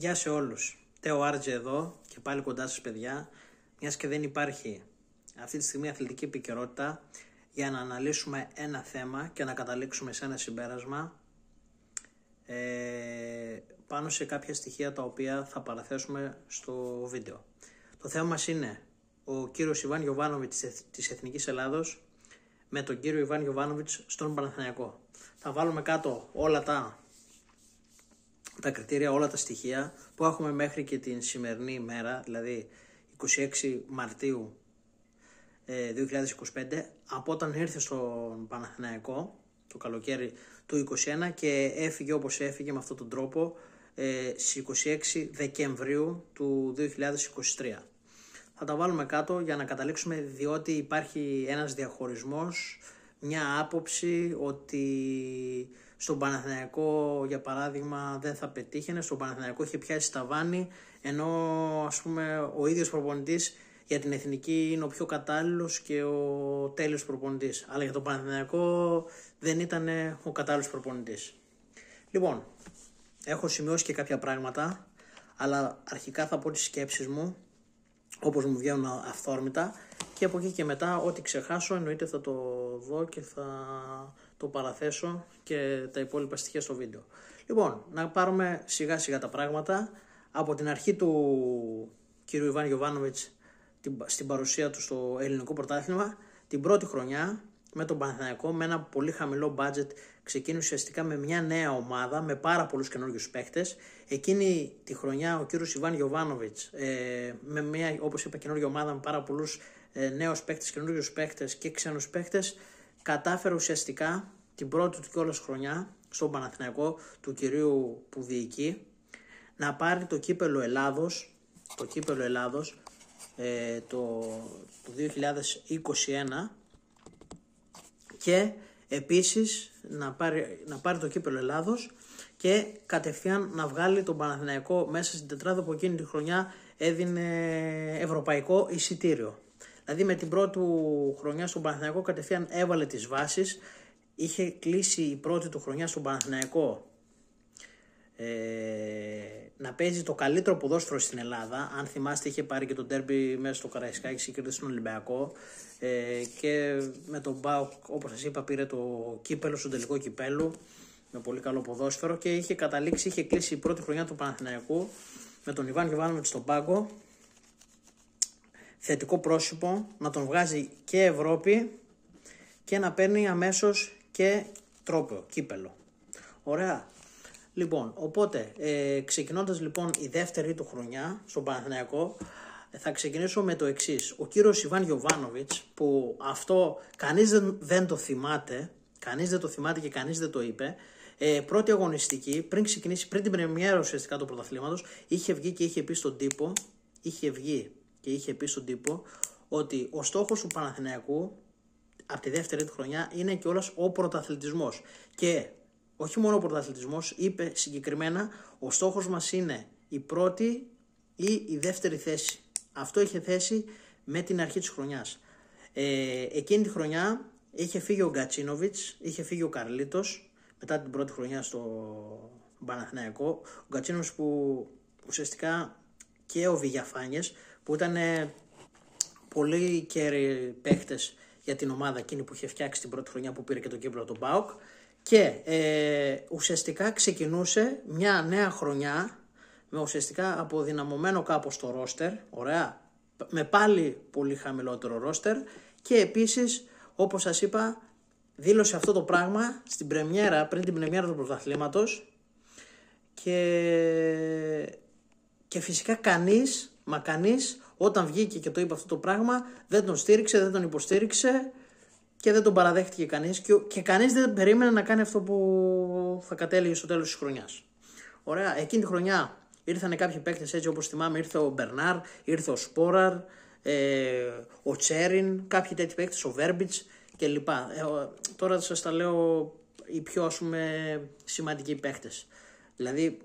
Γεια σε όλους. Τέο Άρτζε εδώ και πάλι κοντά σας παιδιά. Μιας και δεν υπάρχει αυτή τη στιγμή αθλητική επικαιρότητα για να αναλύσουμε ένα θέμα και να καταλήξουμε σε ένα συμπέρασμα πάνω σε κάποια στοιχεία τα οποία θα παραθέσουμε στο βίντεο. Το θέμα μας είναι ο κύριος Ιβάν Γιοβάνοβιτς της Εθνικής Ελλάδος με τον κύριο Ιβάν Γιοβάνοβιτς στον Παναθηναϊκό. Θα βάλουμε κάτω όλα τα κριτήρια, όλα τα στοιχεία που έχουμε μέχρι και την σημερινή ημέρα, δηλαδή 26 Μαρτίου 2025, από όταν ήρθε στον Παναθηναϊκό το καλοκαίρι του 2021 και έφυγε όπως έφυγε με αυτόν τον τρόπο στις 26 Δεκεμβρίου του 2023. Θα τα βάλουμε κάτω για να καταλήξουμε, διότι υπάρχει ένας διαχωρισμός, μια άποψη ότι στον Παναθηναϊκό για παράδειγμα δεν θα πετύχαινε, στον Παναθηναϊκό είχε πιάσει ταβάνι, ενώ ας πούμε ο ίδιος προπονητής για την εθνική είναι ο πιο κατάλληλος και ο τέλειος προπονητής, αλλά για τον Παναθηναϊκό δεν ήταν ο κατάλληλος προπονητής. Λοιπόν, έχω σημειώσει και κάποια πράγματα, αλλά αρχικά θα πω τις σκέψεις μου όπως μου βγαίνουν αυθόρμητα και από εκεί και μετά ό,τι ξεχάσω εννοείται θα το δω και θα το παραθέσω και τα υπόλοιπα στοιχεία στο βίντεο. Λοιπόν, να πάρουμε σιγά σιγά τα πράγματα από την αρχή του κύριου Ιβάν Γιοβάνοβιτς στην παρουσία του στο ελληνικό πρωτάθλημα. Την πρώτη χρονιά με τον Παναθηναϊκό με ένα πολύ χαμηλό budget ξεκίνησε ουσιαστικά με μια νέα ομάδα με πάρα πολλούς καινούριους παίχτες. Εκείνη τη χρονιά ο κύριος Ιβάν Γιοβάνοβιτς με μια, όπως είπα, καινούργια ομάδα με πάρα πολλούς νέους παίχτες, καινούριους παίχτες και ξένους παίχτες, κατάφερε ουσιαστικά την πρώτη του κιόλας χρονιά στον Παναθηναϊκό του κυρίου που διοικεί να πάρει το κύπελλο Ελλάδος, το 2021 και επίσης να πάρει το κύπελλο Ελλάδος και κατευθείαν να βγάλει τον Παναθηναϊκό μέσα στην τετράδα που εκείνη τη χρονιά έδινε ευρωπαϊκό εισιτήριο. Δηλαδή με την πρώτη του χρονιά στον Παναθηναϊκό κατευθείαν έβαλε τις βάσεις, είχε κλείσει η πρώτη του χρονιά στον Παναθηναϊκό να παίζει το καλύτερο ποδόσφαιρο στην Ελλάδα. Αν θυμάστε, είχε πάρει και το ντέρμπι μέσα στο Καραϊσκάκη και κέρδισε τον Ολυμπιακό και με τον ΠΑΟΚ, όπως σας είπα, πήρε το κύπελο στον τελικό κυπέλου με πολύ καλό ποδόσφαιρο και είχε κλείσει η πρώτη χρονιά του Παναθηναϊκού με τον Ιβάν Γιοβάνοβιτς στον πάγκο. Θετικό πρόσωπο, να τον βγάζει και Ευρώπη και να παίρνει αμέσως και τρόπαιο, κύπελο. Ωραία. Λοιπόν, οπότε ξεκινώντας λοιπόν η δεύτερη του χρονιά στον Παναθηναϊκό, θα ξεκινήσω με το εξής. Ο κύριος Ιβάν Γιοβάνοβιτς, που αυτό κανείς δεν το θυμάται, και κανείς δεν το είπε, πρώτη αγωνιστική, πριν την πρεμιέρα ουσιαστικά του πρωταθλήματος, είχε βγει και είχε πει στον τύπο ότι ο στόχος του Παναθηναϊκού από τη δεύτερη του χρονιά είναι κιόλας ο πρωταθλητισμός. Και όχι μόνο ο πρωταθλητισμός, είπε συγκεκριμένα, ο στόχος μας είναι η πρώτη ή η δεύτερη θέση. Αυτό είχε θέσει με την αρχή της χρονιάς. Εκείνη τη χρονιά είχε φύγει ο Γκατσίνοβιτς, είχε φύγει ο Καρλίτος μετά την πρώτη χρονιά στο Παναθηναϊκό. Ο Γκατσίνοβιτς που ουσιαστικά και ο Βηγιαφάνιες που ήταν πολύ κέρυοι παίχτες για την ομάδα εκείνη που είχε φτιάξει την πρώτη χρονιά που πήρε και το κύπελλο τον ΠΑΟΚ. Και ουσιαστικά ξεκινούσε μια νέα χρονιά με ουσιαστικά αποδυναμωμένο κάπως το ρόστερ, ωραία, με πάλι πολύ χαμηλότερο ρόστερ και επίσης όπως σας είπα δήλωσε αυτό το πράγμα πριν την πρεμιέρα του πρωταθλήματος και φυσικά κανείς όταν βγήκε και το είπε αυτό το πράγμα δεν τον στήριξε, δεν τον υποστήριξε και δεν τον παραδέχτηκε κανείς και κανείς δεν περίμενε να κάνει αυτό που θα κατέληγε στο τέλος της χρονιάς. Ωραία, εκείνη τη χρονιά ήρθαν κάποιοι παίκτες έτσι όπως θυμάμαι, ήρθε ο Μπερνάρ, ήρθε ο Σπόραρ, ο Τσέριν, κάποιοι τέτοιοι παίκτες, ο Βέρμπιτς κλπ. Τώρα σας τα λέω οι πιο ας πούμε σημαντικοί παίκτες. Δηλαδή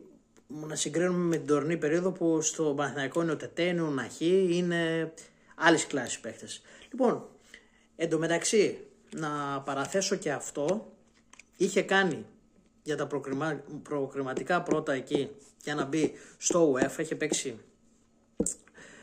να συγκρίνουμε με την τωρινή περίοδο που στο Παναθηναϊκό είναι ο Τετέ, είναι ο Ναχή, είναι άλλες κλάσεις παίκτες. Λοιπόν, εντωμεταξύ να παραθέσω και αυτό, είχε κάνει για τα προκριματικά πρώτα εκεί για να μπει στο UEFA. Είχε παίξει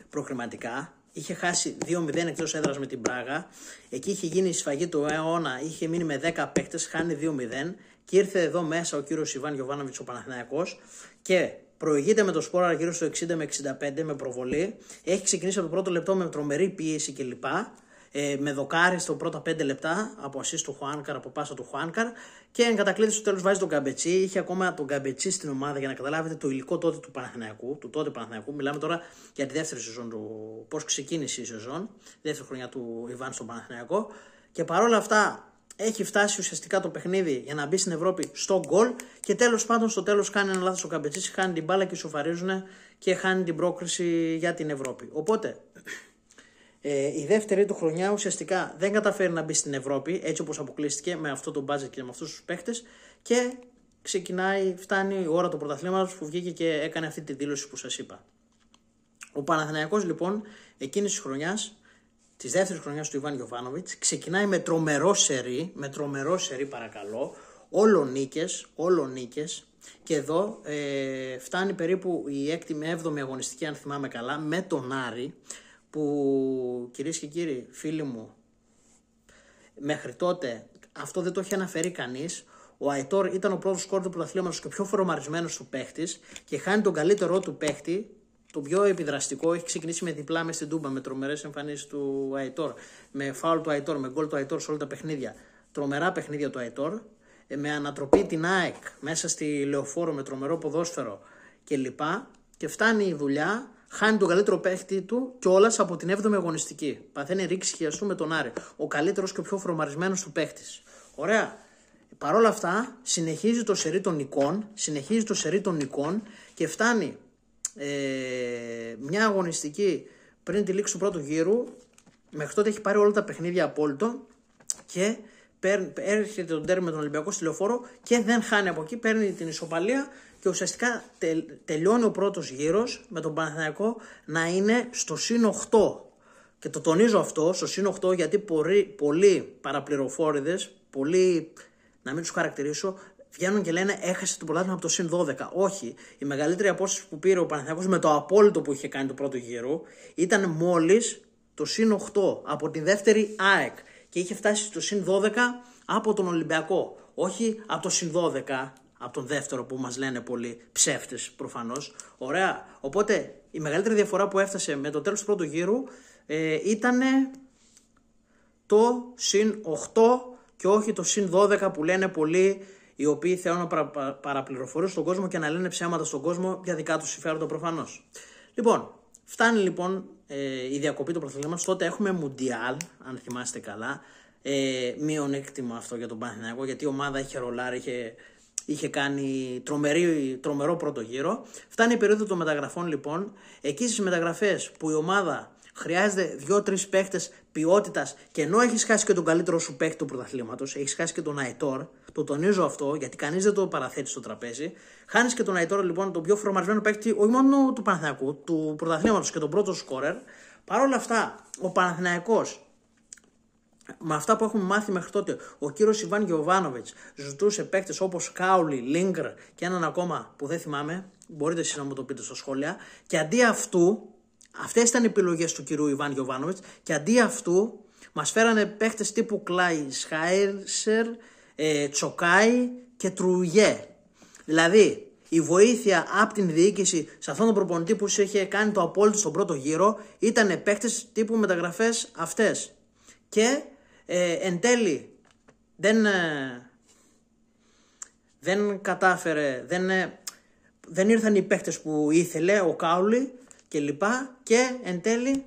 προκριματικά. Είχε χάσει 2-0 εκτός έδρας με την Πράγα. Εκεί είχε γίνει η σφαγή του αιώνα. Είχε μείνει με 10 παίκτες, χάνει 2-0. Και ήρθε εδώ μέσα ο κύριος Ιβάν Γιοβάνοβιτς, ο Παναθηναϊκός, και προηγείται με το σκορ γύρω στο 60 με 65 με προβολή. Έχει ξεκινήσει από το πρώτο λεπτό με τρομερή πίεση κλπ. Με δοκάρι στο πρώτα 5 λεπτά από assist του Χουάνκαρ, από πάσα του Χουάνκαρ. Και εν κατακλείδη στο τέλος βάζει τον Γκαμπετσί. Είχε ακόμα τον Γκαμπετσί στην ομάδα για να καταλάβετε το υλικό τότε του Παναθηναϊκού. Του τότε Παναθηναϊκού. Μιλάμε τώρα για τη δεύτερη σεζόν του. Πώς ξεκίνησε η σεζόν. Δεύτερη χρονιά του Ιβάν στον Παναθηναϊκό. Και παρόλα αυτά έχει φτάσει ουσιαστικά το παιχνίδι για να μπει στην Ευρώπη στο γκολ. Και τέλος πάντων στο τέλος κάνει ένα λάθος ο Γκαμπετσί. Χάνει την μπάλα και ισοφαρίζουν και χάνει την πρόκριση για την Ευρώπη. Οπότε. Η δεύτερη του χρονιά ουσιαστικά δεν καταφέρει να μπει στην Ευρώπη έτσι όπως αποκλείστηκε με αυτό το budget και με αυτούς τους παίχτες και φτάνει η ώρα του πρωταθλήματος που βγήκε και έκανε αυτή τη δήλωση που σας είπα. Ο Παναθηναϊκός λοιπόν εκείνης της χρονιάς, της δεύτερης χρονιάς του Ιβάν Γιοβάνοβιτς, ξεκινάει με τρομερό σερί παρακαλώ, όλο νίκες και εδώ φτάνει περίπου η 6η με 7η αγωνιστική αν θυμάμαι καλά με τον Άρη, που κυρίες και κύριοι φίλοι μου μέχρι τότε αυτό δεν το είχε αναφέρει κανείς. Ο Αϊτόρ ήταν ο πρώτος σκόρ του πρωταθλήματος και ο πιο φορμαρισμένος του παίχτης και χάνει τον καλύτερό του παίχτη, το πιο επιδραστικό. Έχει ξεκινήσει με διπλά μες στην Τούμπα, με τρομερές εμφανίσεις του Αϊτόρ, με φάουλ του Αϊτόρ, με γκολ του Αϊτόρ σε όλα τα παιχνίδια. Τρομερά παιχνίδια του Αϊτόρ, με ανατροπή την ΑΕΚ μέσα στη Λεωφόρο με τρομερό ποδόσφαιρο κλπ. Και φτάνει η δουλειά. Χάνει τον καλύτερο παίχτη του κιόλας από την 7η αγωνιστική. Παθαίνει ρήξη χιαστού με τον Άρη. Ο καλύτερος και ο πιο φορμαρισμένος του παίχτης. Ωραία. Παρ' όλα αυτά συνεχίζει το σερί των νικών και φτάνει μια αγωνιστική πριν τη λήξη του πρώτου γύρου. Μέχρι τότε έχει πάρει όλα τα παιχνίδια απόλυτο και έρχεται τον τέρμι με τον Ολυμπιακό στη Λεωφόρο και δεν χάνει από εκεί. Παίρνει την ισοπαλία. Και ουσιαστικά τελειώνει ο πρώτος γύρος με τον Παναθηναϊκό να είναι στο συν 8. Και το τονίζω αυτό, στο συν 8, γιατί πολλοί παραπληροφόρηδες, πολλοί, να μην τους χαρακτηρίσω, βγαίνουν και λένε έχασε το πρωτάθλημα από το συν 12. Όχι, η μεγαλύτερη απόσταση που πήρε ο Παναθηναϊκός με το απόλυτο που είχε κάνει το πρώτο γύρο ήταν μόλις το συν 8 από τη δεύτερη ΑΕΚ. Και είχε φτάσει στο συν 12 από τον Ολυμπιακό. Όχι από το συν 12. Από τον δεύτερο που μας λένε πολλοί ψεύτες προφανώς. Ωραία. Οπότε η μεγαλύτερη διαφορά που έφτασε με το τέλος του πρώτου γύρου ήταν το συν 8 και όχι το συν 12 που λένε πολλοί οι οποίοι θέλουν να παραπληροφορούν στον κόσμο και να λένε ψέματα στον κόσμο για δικά τους συμφέροντα προφανώς. Λοιπόν, φτάνει λοιπόν η διακοπή του πρωταθλήματος. Τότε έχουμε Μουντιάλ, αν θυμάστε καλά. Μειονέκτημα αυτό για τον Παναθηναϊκό, γιατί η ομάδα είχε ρολάρει, είχε κάνει τρομερό πρώτο γύρο. Φτάνει η περίοδο των μεταγραφών λοιπόν. Εκεί στις μεταγραφές που η ομάδα χρειάζεται 2-3 παίχτες ποιότητας και ενώ έχεις χάσει και τον καλύτερο σου παίχτη του πρωταθλήματος, έχεις χάσει και τον Αϊτόρ, το τονίζω αυτό γιατί κανείς δεν το παραθέτει στο τραπέζι. Χάνεις και τον Αϊτόρ λοιπόν, τον πιο φορμαρισμένο παίχτη, όχι μόνο του Παναθηναϊκού, του πρωταθλήματος και τον πρώτο σκόρερ. Παρ' όλα αυτά, ο Παναθηναϊκός, με αυτά που έχουμε μάθει μέχρι τότε, ο κύριος Ιβάν Γιοβάνοβιτς ζητούσε παίκτες όπως Κάουλι, Λίγκρ και έναν ακόμα που δεν θυμάμαι, μπορείτε εσείς να μου το πείτε στα σχόλια, και αντί αυτού, αυτές ήταν οι επιλογές του κυρίου Ιβάν Γιοβάνοβιτς, και αντί αυτού μας φέρανε παίκτες τύπου Κλάι Σχάιρσερ, Τσοκάι και Τρουγέ. Δηλαδή, η βοήθεια από την διοίκηση σε αυτόν τον προπονητή που είχε κάνει το απόλυτο στον πρώτο γύρο ήταν παίκτες τύπου μεταγραφές αυτές. Και εν τέλει δεν κατάφερε, δεν ήρθαν οι παίχτες που ήθελε ο Κάουλι και λοιπά, και εν τέλει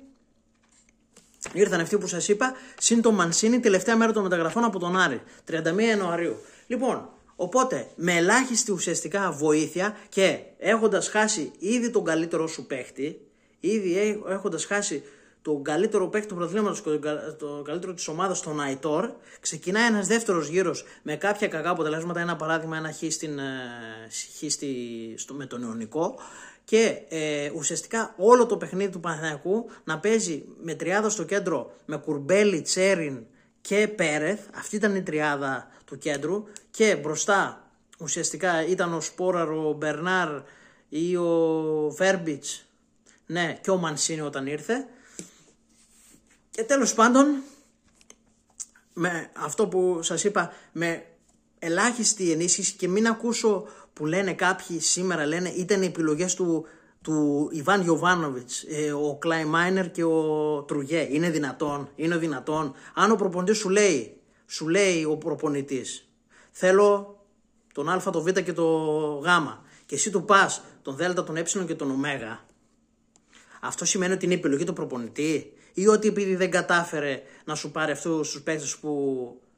ήρθαν αυτοί που σας είπα, συν το Μανσίνι τελευταία μέρα των μεταγραφών από τον Άρη, 31 Ιανουαρίου. Λοιπόν, οπότε με ελάχιστη ουσιαστικά βοήθεια και έχοντας χάσει ήδη τον καλύτερο σου παίχτη, ήδη έχοντας χάσει τον καλύτερο παίκτη του πρωταθλήματος και τον καλύτερο της ομάδας, τον Αϊτόρ, ξεκινάει ένας δεύτερος γύρος με κάποια κακά αποτελέσματα. Ένα παράδειγμα, ένα χ με τον Ιωνικό. Και ουσιαστικά όλο το παιχνίδι του Παναθηναϊκού να παίζει με τριάδα στο κέντρο με Κουρμπέλη, Τσέριν και Πέρεθ. Αυτή ήταν η τριάδα του κέντρου. Και μπροστά ουσιαστικά ήταν ο Σπόραρ, ο Μπερνάρ ή ο Βέρμπιτς, ναι, και ο Μανσίνη όταν ήρθε. Και τέλος πάντων, με αυτό που σας είπα, με ελάχιστη ενίσχυση, και μην ακούσω που λένε κάποιοι σήμερα, λένε ήταν οι επιλογές του Ιβάν Γιοβάνοβιτς, ο Κλάιμάινερ και ο Τρουγέ. Είναι δυνατόν. Αν ο προπονητής σου λέει ο προπονητής, θέλω τον Α, το Β και το Γ, και εσύ του πας τον Δ, τον Ε και τον Ω, αυτό σημαίνει ότι είναι η επιλογή του προπονητή, ή ότι επειδή δεν κατάφερε να σου πάρει αυτούς τους παίκτες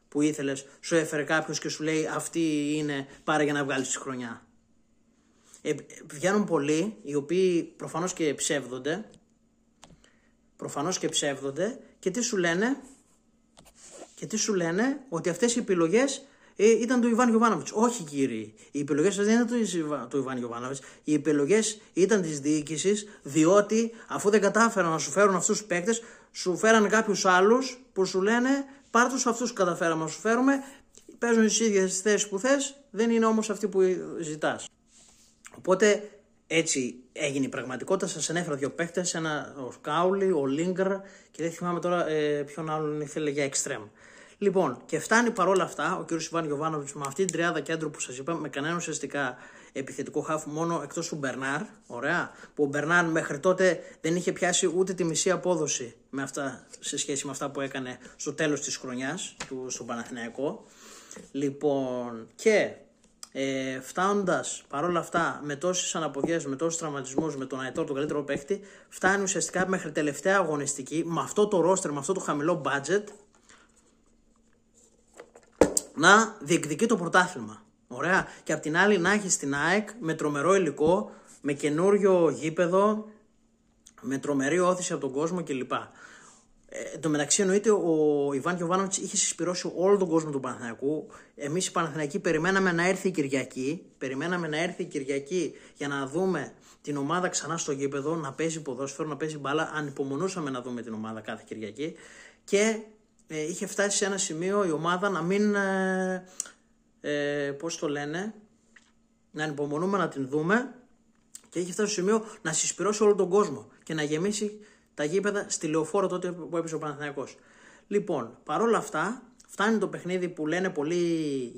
που ήθελες, σου έφερε κάποιος και σου λέει αυτή είναι, πάρε για να βγάλεις τη χρονιά. Βγαίνουν πολλοί οι οποίοι προφανώς και ψεύδονται και τι σου λένε, ότι αυτές οι επιλογές ήταν του Ιβάν Γιοβάνοβιτς. Όχι κύριοι, οι επιλογές δεν ήταν του Ιβάν Γιοβάνοβιτς, οι επιλογές ήταν της διοίκησης, διότι αφού δεν κατάφεραν να σου φέρουν αυτούς τους παίκτες, σου φέραν κάποιους άλλους που σου λένε πάρ' τους αυτούς που καταφέραμε να σου φέρουμε, παίζουν τις ίδιες θέσεις που θες, δεν είναι όμως αυτή που ζητάς. Οπότε έτσι έγινε η πραγματικότητα. Σας ανέφερα δύο παίκτες, ο Σκάουλι, ο Λίγκρ και δεν θυμάμαι τώρα ποιον άλλον ήθελε για εξτρέμ. Λοιπόν, και φτάνει παρόλα αυτά ο κ. Ιβάν Γιοβάνοβιτς με αυτή την τριάδα κέντρου που σας είπα, με κανένα ουσιαστικά επιθετικό χάφ, μόνο εκτός του Μπερνάρ, ωραία, που ο Μπερνάρ μέχρι τότε δεν είχε πιάσει ούτε τη μισή απόδοση σε σχέση με αυτά που έκανε στο τέλος της χρονιάς στον Παναθηναϊκό. Λοιπόν, και φτάνοντας παρόλα αυτά με τόσες αναποδιές, με τόσους τραυματισμούς, με τον Αϊτόρ τον καλύτερο παίχτη, φτάνει ουσιαστικά μέχρι τελευταία αγωνιστική με αυτό το ρόστερ, με αυτό το χαμηλό budget, να διεκδικεί το πρωτάθλημα. Ωραία. Και απ' την άλλη να έχει την ΑΕΚ με τρομερό υλικό, με καινούριο γήπεδο, με τρομερή όθηση από τον κόσμο κλπ. Εν τω μεταξύ, εννοείται ο Ιβάν Γιοβάνοβιτς είχε συσπυρώσει όλο τον κόσμο του Παναθηναϊκού. Εμείς οι Παναθηναϊκοί περιμέναμε να έρθει η Κυριακή για να δούμε την ομάδα ξανά στο γήπεδο, να παίζει ποδόσφαιρο, να παίζει μπάλα. Ανυπομονούσαμε να δούμε την ομάδα κάθε Κυριακή. Και είχε φτάσει σε ένα σημείο η ομάδα να μην, να ανυπομονούμε να την δούμε, και είχε φτάσει στο σημείο να συσπυρώσει όλο τον κόσμο και να γεμίσει τα γήπεδα στη Λεωφόρο τότε που έπαιζε ο Παναθηναϊκός. Λοιπόν, παρόλα αυτά, φτάνει το παιχνίδι που λένε πολλοί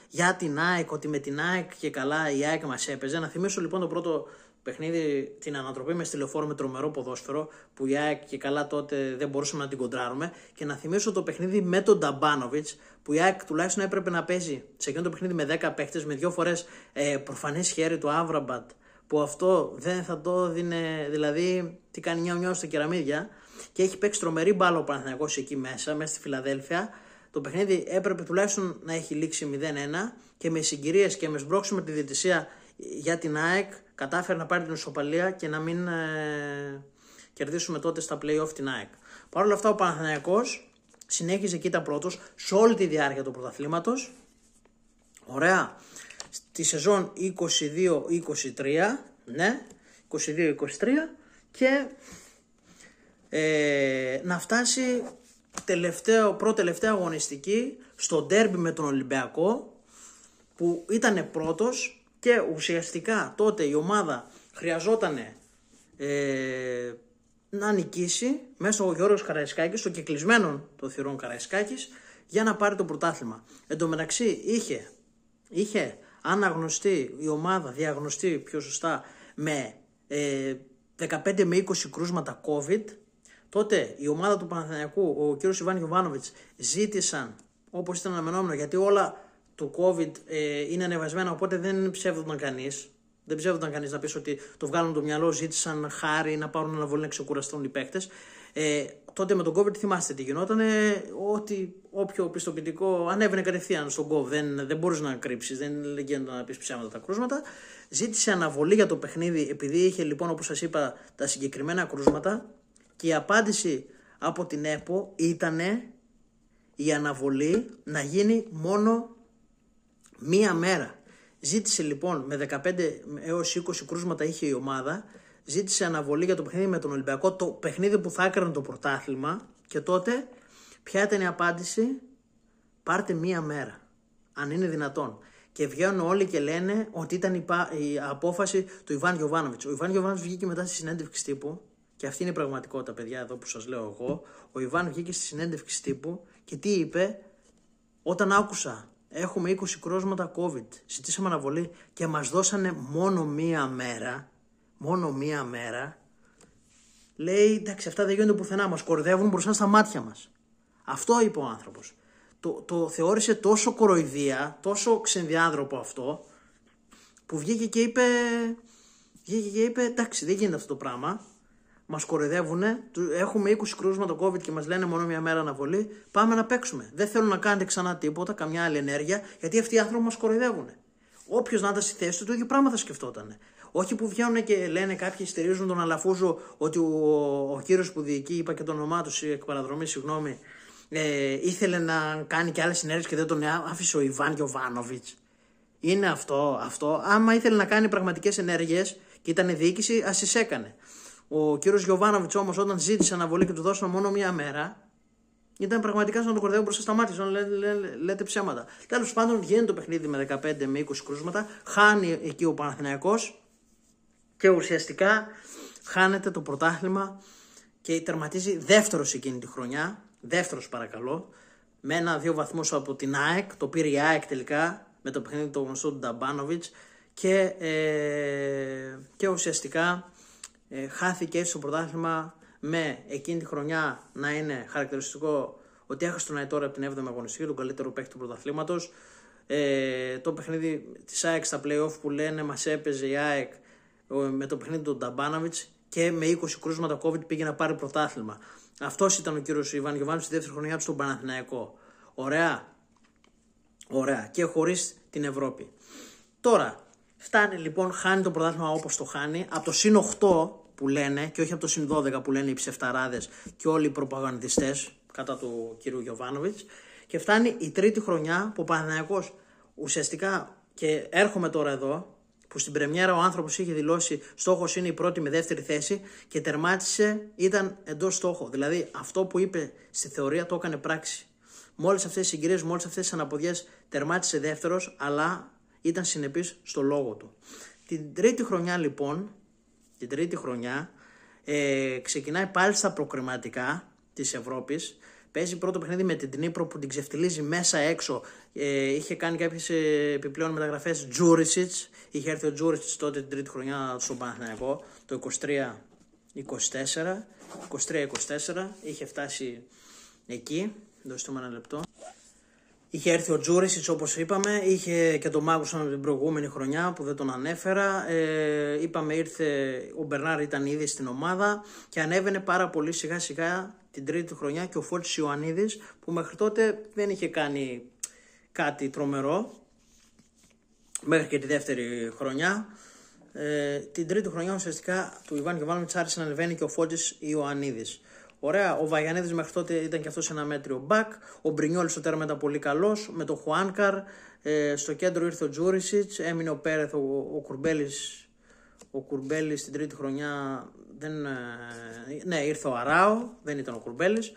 για την ΑΕΚ, ότι με την ΑΕΚ και καλά η ΑΕΚ μας έπαιζε. Να θυμίσω λοιπόν το πρώτο παιχνίδι, την ανατροπή με στη Λεωφόρο με τρομερό ποδόσφαιρο, που η ΑΕΚ και καλά τότε δεν μπορούσαμε να την κοντράρουμε. Και να θυμίσω το παιχνίδι με τον Νταμπάνοβιτς, που η ΑΕΚ τουλάχιστον έπρεπε να παίζει σε εκείνο το παιχνίδι με 10 παίχτες, με 2 φορές προφανές χέρι του Άβραμπατ, που αυτό δεν θα το δίνε, δηλαδή τι κάνει νιάου στα κεραμίδια, και έχει παίξει τρομερή μπάλα ο Παναθηναϊκός εκεί μέσα στη Φιλαδέλφια. Το παιχνίδι έπρεπε τουλάχιστον να έχει λήξει 0-1, και με συγκυρίες και με σμπρώξιμο τη διαιτησία για την ΑΕΚ κατάφερε να πάρει την ισοπαλία και να μην κερδίσουμε τότε στα play-off την ΑΕΚ. Παρ' όλα αυτά ο Παναθηναϊκός συνέχιζε και ήταν πρώτος σε όλη τη διάρκεια του πρωταθλήματος. Ωραία. Στη σεζόν 22-23, ναι, 22-23, και να φτάσει πρώτη-τελευταία αγωνιστική στο ντέρμπι με τον Ολυμπιακό, που ήταν πρώτος, και ουσιαστικά τότε η ομάδα χρειαζόταν να νικήσει μέσα ο Γιώργος Καραϊσκάκης, στο κεκλεισμένο των θυρών Καραϊσκάκης, για να πάρει το πρωτάθλημα. Εν τω μεταξύ είχε αναγνωστεί η ομάδα, διαγνωστεί πιο σωστά, με 15 με 20 κρούσματα COVID. Τότε η ομάδα του Παναθηναϊκού, ο κ. Ιβάν Γιοβάνοβιτς, ζήτησαν, όπως ήταν αναμενόμενο, γιατί όλα του COVID είναι ανεβασμένα, οπότε δεν ψεύδονταν κανείς. Δεν ψεύδονταν κανείς να πεις ότι το βγάλουν το μυαλό, ζήτησαν χάρη να πάρουν αναβολή να ξεκουραστούν οι παίκτες. Τότε με τον COVID θυμάστε τι γινόταν, ότι όποιο πιστοποιητικό ανέβαινε κατευθείαν στον COVID, δεν μπορούσε να κρύψεις, δεν γίνονταν να πεις ψέματα τα κρούσματα. Ζήτησε αναβολή για το παιχνίδι, επειδή είχε λοιπόν, όπως σας είπα, τα συγκεκριμένα κρούσματα, και η απάντηση από την ΕΠΟ ήταν η αναβολή να γίνει μόνο μία μέρα. Ζήτησε λοιπόν, με 15 έως 20 κρούσματα είχε η ομάδα, ζήτησε αναβολή για το παιχνίδι με τον Ολυμπιακό, το παιχνίδι που θα έκαναν το πρωτάθλημα, και τότε ποια ήταν η απάντηση? Πάρτε μία μέρα, αν είναι δυνατόν. και βγαίνουν όλοι και λένε ότι ήταν η απόφαση του Ιβάν Γιοβάνοβιτς. Ο Ιβάν Γιοβάνοβιτς βγήκε μετά στη συνέντευξη τύπου, και αυτή είναι η πραγματικότητα, παιδιά, εδώ που σας λέω εγώ. Ο Ιβάν βγήκε στη συνέντευξη τύπου και τι είπε? Όταν άκουσα έχουμε 20 κρούσματα COVID, ζητήσαμε αναβολή και μας δώσανε μόνο μία μέρα, λέει εντάξει, αυτά δεν γίνονται πουθενά, μας κοροϊδεύουν μπροστά στα μάτια μας. Αυτό είπε ο άνθρωπος. Το θεώρησε τόσο κοροϊδία, τόσο ξενδιάνθρωπο αυτό, που βγήκε και είπε εντάξει, δεν γίνεται αυτό το πράγμα. Μας κοροϊδεύουνε, έχουμε 20 κρούσματα COVID και μας λένε μόνο μία μέρα αναβολή. Πάμε να παίξουμε. Δεν θέλουν να κάνετε ξανά τίποτα, καμιά άλλη ενέργεια, γιατί αυτοί οι άνθρωποι μας κοροϊδεύουνε. Όποιος να ήταν στη θέση του, το ίδιο πράγμα θα σκεφτότανε. Όχι που βγαίνουν και λένε κάποιοι στηρίζουν τον Αλαφούζο ότι ο κύριος που διοικεί, είπα και το όνομά του εκ παραδρομής, συγγνώμη, ήθελε να κάνει και άλλες ενέργειες και δεν τον άφησε ο Ιβάν Γιοβάνοβιτς. Είναι αυτό. Άμα ήθελε να κάνει πραγματικές ενέργειες και ήταν διοίκηση, ας τις έκανε. Ο κύριος Γιοβάνοβιτς όμως, όταν ζήτησε αναβολή και του δώσανε μόνο μία μέρα, ήταν πραγματικά σαν να τον κορδεύουν μπροστά στα μάτια, σαν να λέτε ψέματα. Τέλος πάντων, γίνεται το παιχνίδι με 15 με 20 κρούσματα, χάνει εκεί ο Παναθηναϊκός και ουσιαστικά χάνεται το πρωτάθλημα και τερματίζει δεύτερος εκείνη τη χρονιά. Δεύτερος, παρακαλώ, με 1-2 βαθμούς από την ΑΕΚ. Το πήρε η ΑΕΚ τελικά με το παιχνίδι του γνωστού του Νταμπάνοβιτς και ουσιαστικά χάθηκε έτσι το πρωτάθλημα, με εκείνη τη χρονιά να είναι χαρακτηριστικό ότι έχασε τον Αϊτόρα από την 7η αγωνιστική, τον καλύτερο παίκτη του πρωταθλήματος. Το παιχνίδι της ΑΕΚ στα play-off που λένε μας έπαιζε η ΑΕΚ με το παιχνίδι του Νταμπάνοβιτς και με 20 κρούσματα COVID πήγε να πάρει πρωτάθλημα. Αυτός ήταν ο κύριος Ιβάν Γιοβάνοβιτς στη δεύτερη χρονιά του στον Παναθηναϊκό. Ωραία. Και χωρίς την Ευρώπη. Τώρα, φτάνει λοιπόν, χάνει το πρωτάθλημα όπως το χάνει, από το συν 8 που λένε και όχι από το συν 12 που λένε οι ψευταράδες και όλοι οι προπαγανδιστές κατά του κύριου Γιοβάνοβιτς, και φτάνει η τρίτη χρονιά που ο Παναθηναϊκός ουσιαστικά, και έρχομαι τώρα εδώ, που στην πρεμιέρα ο άνθρωπος είχε δηλώσει στόχος είναι η πρώτη με δεύτερη θέση και τερμάτισε, ήταν εντός στόχο. Δηλαδή αυτό που είπε στη θεωρία το έκανε πράξη. Με όλες αυτές τις συγκυρίες, με όλες αυτές τις αναποδιές τερμάτισε δεύτερος, αλλά ήταν συνεπής στο λόγο του. Την τρίτη χρονιά λοιπόν, ξεκινάει πάλι στα προκριματικά της Ευρώπης. Παίζει πρώτο παιχνίδι με την Dnipro που την ξεφτιλίζει μέσα έξω. Είχε κάνει κάποιες επιπλέον μεταγραφές. Τζούρισιτς. Είχε έρθει ο Τζούρισιτς τότε την τρίτη χρονιά στον Παναθηναϊκό, το 23-24. Είχε φτάσει εκεί. Δώστε μου ένα λεπτό. Είχε έρθει ο Τζούρισιτς όπως είπαμε, είχε και τον Μάγουσον την προηγούμενη χρονιά που δεν τον ανέφερα. Είπαμε ήρθε, ο Μπερνάρ ήταν ήδη στην ομάδα και ανέβαινε πάρα πολύ σιγά σιγά την τρίτη χρονιά και ο Φώτης Ιωαννίδης που μέχρι τότε δεν είχε κάνει κάτι τρομερό μέχρι και τη δεύτερη χρονιά. Την τρίτη χρονιά ουσιαστικά του Ιβάν Γιοβάνοβιτς άρχισε να ανεβαίνει και ο Φώτης Ιωαννίδης. Ωραία, ο Βαγιανίδης μέχρι τότε ήταν και αυτός ένα μέτριο μπακ. Ο Μπρινιόλης στο τέρμα ήταν πολύ καλός. Με το Χουάνκαρ στο κέντρο ήρθε ο Τζούρισιτς. Έμεινε ο Πέρεθ, ο Κουρμπέλης. Ο Κουρμπέλης στην τρίτη χρονιά ήρθε ο Αράο, δεν ήταν ο Κουρμπέλης.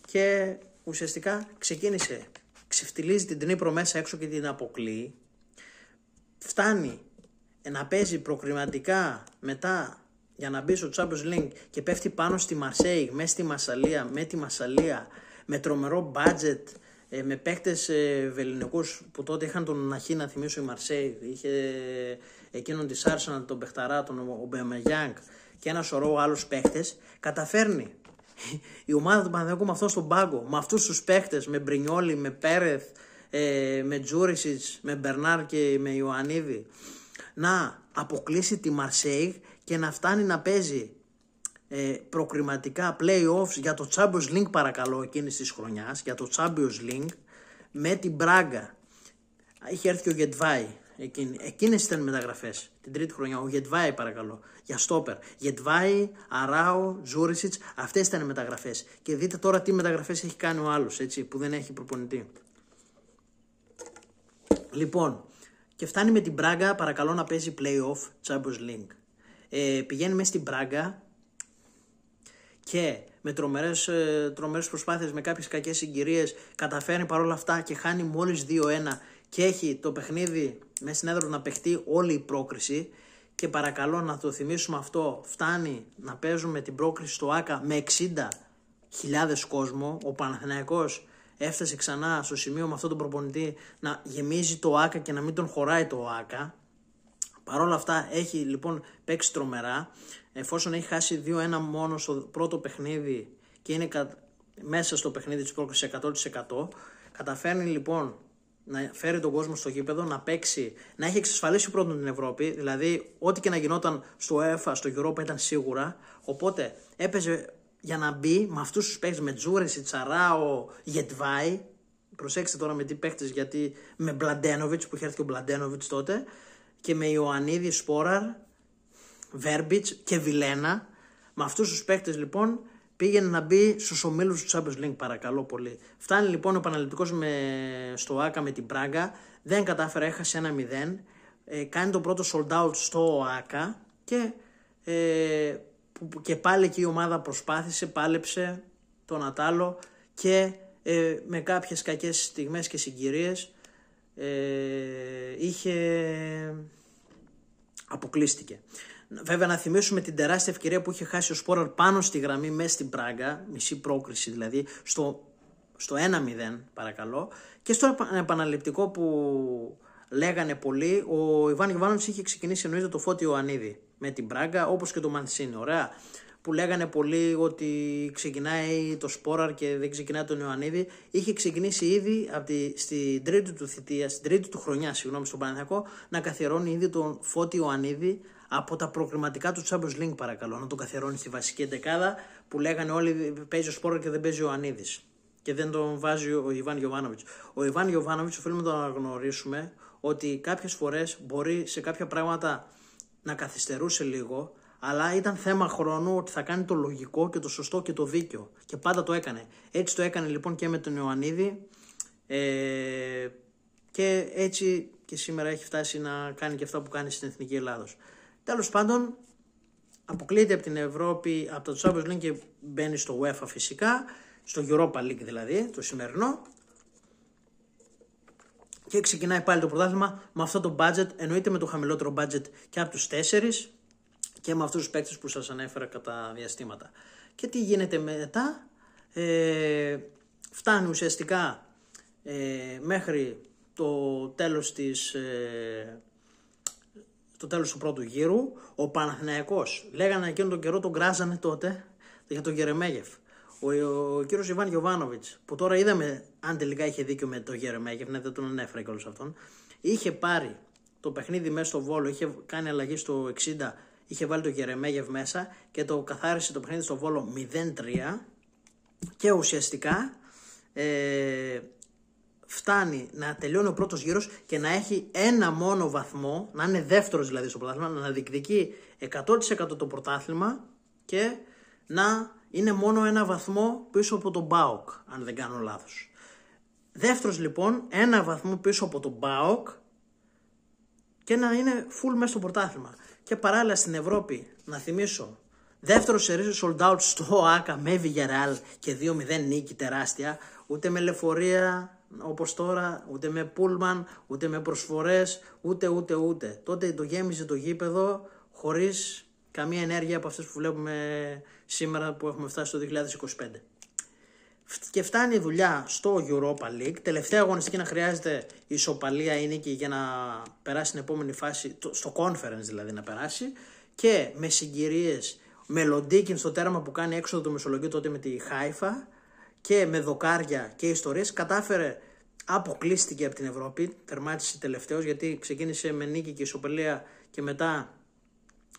Και ουσιαστικά ξεκίνησε, ξεφτιλίζει την Dnipro μέσα έξω και την αποκλείει. Φτάνει να παίζει προκριματικά μετά για να μπει στο Champions League και πέφτει πάνω στη Μαρσέιγ, με τη Μασσαλία, με τρομερό budget, με παίκτες βεληνικούς που τότε είχαν τον Ναχή, να θυμίσω, η Μαρσέιγ, είχε εκείνον της Arsenal, τον Πεχταρά, τον Ομπαμεγιάνγκ και ένα σωρό άλλους παίκτες. Καταφέρνει η ομάδα του Παναθηναϊκού με αυτόν στον πάγκο, με αυτούς τους παίκτες, με Μπρινιόλη, με Πέρεθ, με Τζούρισιτς, με Μπερνάρ και με Ιωαννίδη, να αποκλείσει τη Μαρσέιγ και να φτάνει να παίζει προκριματικά play-offs για το Champions League, παρακαλώ, εκείνης της χρονιάς, για το Champions League με την Μπράγκα. Είχε έρθει και ο Γετβάη, εκείνες ήταν μεταγραφές την τρίτη χρονιά, ο Γετβάη παρακαλώ, για στόπερ. Γετβάη, Αράο, Τζούρισιτς, αυτές ήταν μεταγραφές. Και δείτε τώρα τι μεταγραφές έχει κάνει ο άλλος, έτσι, που δεν έχει προπονητή. Λοιπόν, και φτάνει με την Μπράγκα, παρακαλώ, να παίζει play-off Champions League. Πηγαίνει μέσα στην Μπράγκα και με τρομερές προσπάθειες, με κάποιες κακές συγκυρίες, καταφέρνει παρόλα αυτά και χάνει μόλις 2-1 και έχει το παιχνίδι μέσα στην έδρα να παιχτεί όλη η πρόκριση, και παρακαλώ να το θυμίσουμε αυτό, φτάνει να παίζουμε την πρόκριση στο ΆΚΑ με 60.000 κόσμο. Ο Παναθηναϊκός έφτασε ξανά στο σημείο με αυτόν τον προπονητή να γεμίζει το ΆΚΑ και να μην τον χωράει το ΆΚΑ. Παρ' όλα αυτά έχει λοιπόν παίξει τρομερά, εφόσον έχει χάσει 2-1 μόνο στο πρώτο παιχνίδι και είναι μέσα στο παιχνίδι της πρόκρισης 100%. Καταφέρνει λοιπόν να φέρει τον κόσμο στο γήπεδο, να παίξει, να έχει εξασφαλίσει πρώτον την Ευρώπη, δηλαδή ό,τι και να γινόταν στο UEFA, στο Europa ήταν σίγουρα, οπότε έπαιζε για να μπει με αυτούς τους παίκτες, με Τζούρεση, Τσαράο, Γετβάη, προσέξτε τώρα με τι παίκτες, γιατί με Μπλαντένοβιτς, που είχε έρθει και ο Μπλαντένοβιτς τότε, και με Ιωαννίδη, Σπόραρ, Βέρμπιτς και Βιλένα, με αυτούς τους παίκτες λοιπόν πήγαινε να μπει στους ομίλους του Champions League, παρακαλώ πολύ. Φτάνει λοιπόν ο Παναθηναϊκός στο ΆΚΑ με την Πράγκα, δεν κατάφερε, έχασε 1-0, κάνει το πρώτο sold out στο ΆΚΑ και πάλι εκεί η ομάδα προσπάθησε, πάλεψε τον Ατάλο και με κάποιες κακές στιγμές και συγκυρίες αποκλείστηκε. Βέβαια να θυμίσουμε την τεράστια ευκαιρία που είχε χάσει ο Σπόραρ πάνω στη γραμμή μέσα στην Πράγκα, μισή πρόκριση δηλαδή, στο 1-0 παρακαλώ, και στο επαναληπτικό που λέγανε πολλοί, ο Ιβάν Γιοβάνοβιτς είχε ξεκινήσει εννοείται το Φώτη Ιωαννίδη με την Πράγκα, όπως και το Μαντσίνη, ωραία, που λέγανε πολλοί ότι ξεκινάει το Σπόραρ και δεν ξεκινάει τον Ιωαννίδη. Είχε ξεκινήσει ήδη στην τρίτη του θητεία, στην τρίτη του χρονιά, στον Παναθηναϊκό, να καθιερώνει ήδη τον Φώτη Ιωαννίδη από τα προκριματικά του Champions League, παρακαλώ, να τον καθιερώνει στη βασική εντεκάδα, που λέγανε όλοι παίζει ο Σπόραρ και δεν παίζει ο Ιωαννίδης και δεν τον βάζει ο Ιβάν Γιοβάνοβιτς. Ο Ιβάν Γιοβάνοβιτς, οφείλουμε να τον αναγνωρίσουμε ότι κάποιες φορές μπορεί σε κάποια πράγματα να καθυστερούσε λίγο, αλλά ήταν θέμα χρόνου ότι θα κάνει το λογικό και το σωστό και το δίκαιο. Και πάντα το έκανε. Έτσι το έκανε λοιπόν και με τον Ιωαννίδη, και έτσι και σήμερα έχει φτάσει να κάνει και αυτά που κάνει στην Εθνική Ελλάδος. Τέλος πάντων, αποκλείεται από την Ευρώπη, από το Champions League, και μπαίνει στο UEFA φυσικά, στο Europa League δηλαδή, το σημερινό, και ξεκινάει πάλι το πρωτάθλημα με αυτό το budget, εννοείται με το χαμηλότερο budget και από τους 4 και με αυτούς τους παίκτες που σας ανέφερα κατά διαστήματα. Και τι γίνεται μετά, φτάνει ουσιαστικά μέχρι το τέλος του πρώτου γύρου. Ο Παναθηναϊκός, λέγανε εκείνον τον καιρό, τον κράζανε τότε για τον Γερεμέγεφ. Ο κύριος Ιβάν Γιοβάνοβιτς, που τώρα είδαμε αν τελικά είχε δίκιο με τον Γερεμέγεφ, ναι, δεν τον ανέφερα και όλος αυτόν, είχε πάρει το παιχνίδι μέσα στο Βόλο, είχε κάνει αλλαγή στο 60, είχε βάλει το Γερεμέγεφ μέσα και το καθάρισε το παιχνίδι στο Βόλο 0-3, και ουσιαστικά φτάνει να τελειώνει ο πρώτος γύρος και να έχει ένα μόνο βαθμό, να είναι δεύτερος δηλαδή στο πρωτάθλημα, να διεκδικεί 100% το πρωτάθλημα και να είναι μόνο ένα βαθμό πίσω από τον ΠΑΟΚ, αν δεν κάνω λάθος. Δεύτερος λοιπόν, ένα βαθμό πίσω από τον ΠΑΟΚ και να είναι full μέσα στο πρωτάθλημα. Και παράλληλα στην Ευρώπη, να θυμίσω, δεύτερο σερί sold out στο ΆΚΑ με Villarreal και 2-0 νίκη τεράστια, ούτε με λεωφορεία όπως τώρα, ούτε με πούλμαν, ούτε με προσφορές, ούτε. Τότε το γέμιζε το γήπεδο χωρίς καμία ενέργεια από αυτές που βλέπουμε σήμερα που έχουμε φτάσει το 2025. Και φτάνει η δουλειά στο Europa League, τελευταία αγωνιστική να χρειάζεται ισοπαλία ή νίκη για να περάσει στην επόμενη φάση, στο Conference δηλαδή να περάσει, και με συγκυρίες, με Λοντίκιν στο τέρμα που κάνει έξοδο του Μεσολογγίου τότε με τη Χάιφα, και με δοκάρια και ιστορίες, κατάφερε, αποκλείστηκε από την Ευρώπη, τερμάτισε τελευταίος γιατί ξεκίνησε με νίκη και ισοπαλία και μετά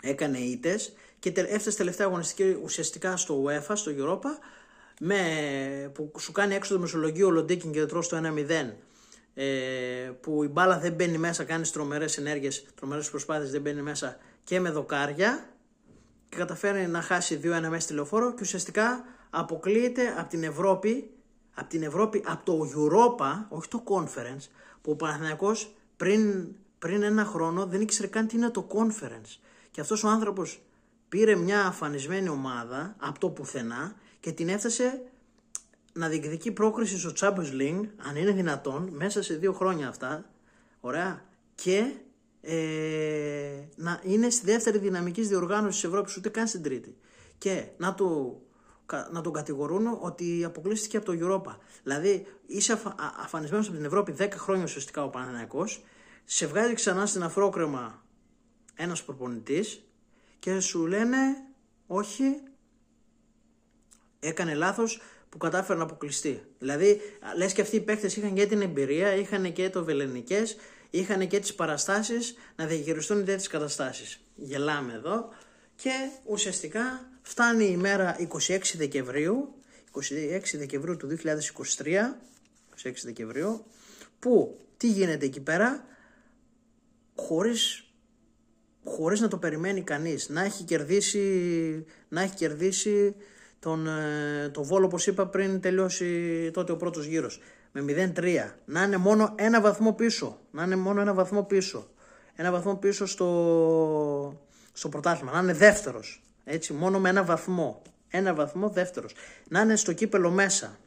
έκανε ήττες και έφτασε τελευταία αγωνιστική ουσιαστικά στο UEFA, στο Europa, που σου κάνει έξω το Μεσολογγίου ο Λοντίκιν και τρως το 1-0, που η μπάλα δεν μπαίνει μέσα, κάνει τρομερές ενέργειες, τρομερές προσπάθειες, δεν μπαίνει μέσα, και με δοκάρια, και καταφέρει να χάσει 2-1 μέσα στη Λεωφόρο και ουσιαστικά αποκλείεται από την Ευρώπη, από το Europa, όχι το Conference, που ο Παναθηναϊκός πριν ένα χρόνο δεν ήξερε καν τι είναι το Conference. Και αυτός ο άνθρωπος πήρε μια αφανισμένη ομάδα από το πουθενά και την έφτασε να διεκδικεί πρόκριση στο Champions League, αν είναι δυνατόν, μέσα σε 2 χρόνια αυτά, Ωραία. Και να είναι στη δεύτερη δυναμική διοργάνωση της Ευρώπης, ούτε καν στην τρίτη. Και να τον κατηγορούν ότι αποκλείστηκε από το Europa. Δηλαδή είσαι αφανισμένος από την Ευρώπη 10 χρόνια ουσιαστικά ο Παναθηναϊκός, σε βγάζει ξανά στην αφρόκρεμα ένας προπονητής και σου λένε όχι, έκανε λάθος που κατάφερε να αποκλειστεί. Δηλαδή λες και αυτοί οι παίκτες είχαν και την εμπειρία, είχαν και το βελενικές, είχαν και τις παραστάσεις να διαχειριστούν τέτοιες καταστάσεις. Γελάμε εδώ και ουσιαστικά φτάνει η μέρα 26 Δεκεμβρίου του 2023, 26 Δεκεμβρίου, που τι γίνεται εκεί πέρα, χωρίς να το περιμένει κανείς, να έχει κερδίσει τον Βόλο, όπως είπα πριν τελειώσει τότε ο πρώτος γύρος, με 0-3, να είναι μόνο ένα βαθμό πίσω, ένα βαθμό πίσω στο πρωτάθλημα, να είναι δεύτερος, έτσι, μόνο με ένα βαθμό δεύτερος, να είναι στο κύπελο μέσα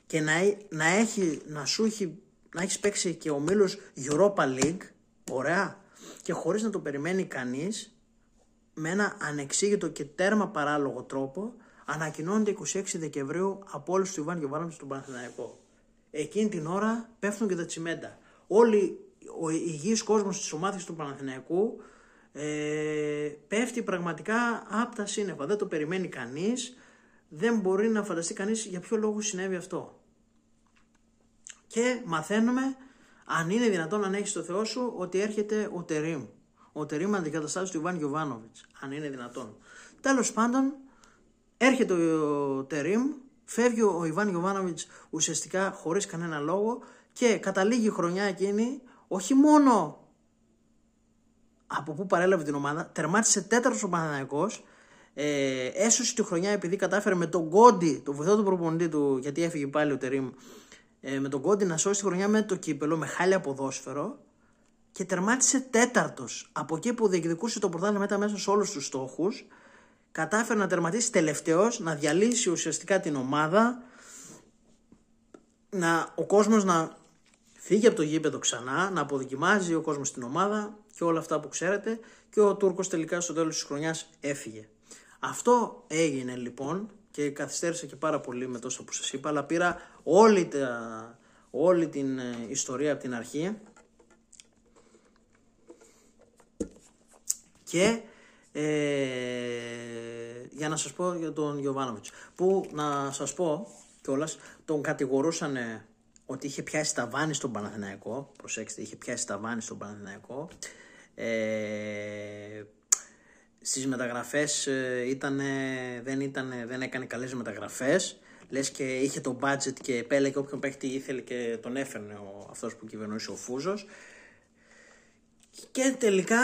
και να έχεις παίξει και ομίλους Europa League, ωραία, και χωρίς να το περιμένει κανείς, με ένα ανεξήγητο και τέρμα παράλογο τρόπο, ανακοινώνεται 26 Δεκεμβρίου από όλους του Ιβάν Γιοβάνοβιτς στον Παναθηναϊκό. Εκείνη την ώρα πέφτουν και τα τσιμέντα. Όλοι ο υγιής κόσμος της ομάδας του Παναθηναϊκού πέφτει πραγματικά από τα σύννεφα. Δεν το περιμένει κανείς, δεν μπορεί να φανταστεί κανείς για ποιο λόγο συνέβη αυτό. Και μαθαίνουμε, αν είναι δυνατόν να ανέχεις το Θεό σου, ότι έρχεται ο Τερίμ. Ο Τερίμ αντικαταστάζει του Ιβάν Γιοβάνοβιτς, αν είναι δυνατόν. Τέλος πάντων, έρχεται ο Τερίμ, φεύγει ο Ιβάν Γιοβάνοβιτς ουσιαστικά χωρίς κανένα λόγο και καταλήγει η χρονιά εκείνη, όχι μόνο από πού παρέλαβε την ομάδα, τερμάτισε τέταρτος ο Παναθηναϊκός, έσωσε τη χρονιά επειδή κατάφερε με τον Κόντι, τον βοηθό του προπονητή του, γιατί έφυγε πάλι ο Τερίμ, με τον Κόντι να σώσει τη χρονιά με το κύπελο, με χάλια ποδόσφαιρο, και τερμάτισε τέταρτος. Από εκεί που διεκδικούσε το πρωτάθλημα, ήταν μέσα σε όλους τους στόχους, κατάφερε να τερματίσει τελευταίος, να διαλύσει ουσιαστικά την ομάδα, ο κόσμος να φύγει από το γήπεδο ξανά, να αποδοκιμάζει ο κόσμος την ομάδα και όλα αυτά που ξέρετε, και ο Τούρκος τελικά στο τέλος της χρονιάς έφυγε. Αυτό έγινε λοιπόν και καθυστέρησα και πάρα πολύ με τόσα που σας είπα, αλλά πήρα όλη την ιστορία από την αρχή και για να σας πω για τον Γιοβάνοβιτς, που να σας πω κιόλας, τον κατηγορούσαν ότι είχε πιάσει ταβάνι στον Παναθηναϊκό. Προσέξτε, είχε πιάσει ταβάνι στον Παναθηναϊκό. Στις μεταγραφές δεν έκανε καλές μεταγραφές. Λες και είχε το budget και επέλεγε όποιον παίχτη ήθελε και τον έφερνε αυτός που κυβερνούσε, ο Φούζος. Και τελικά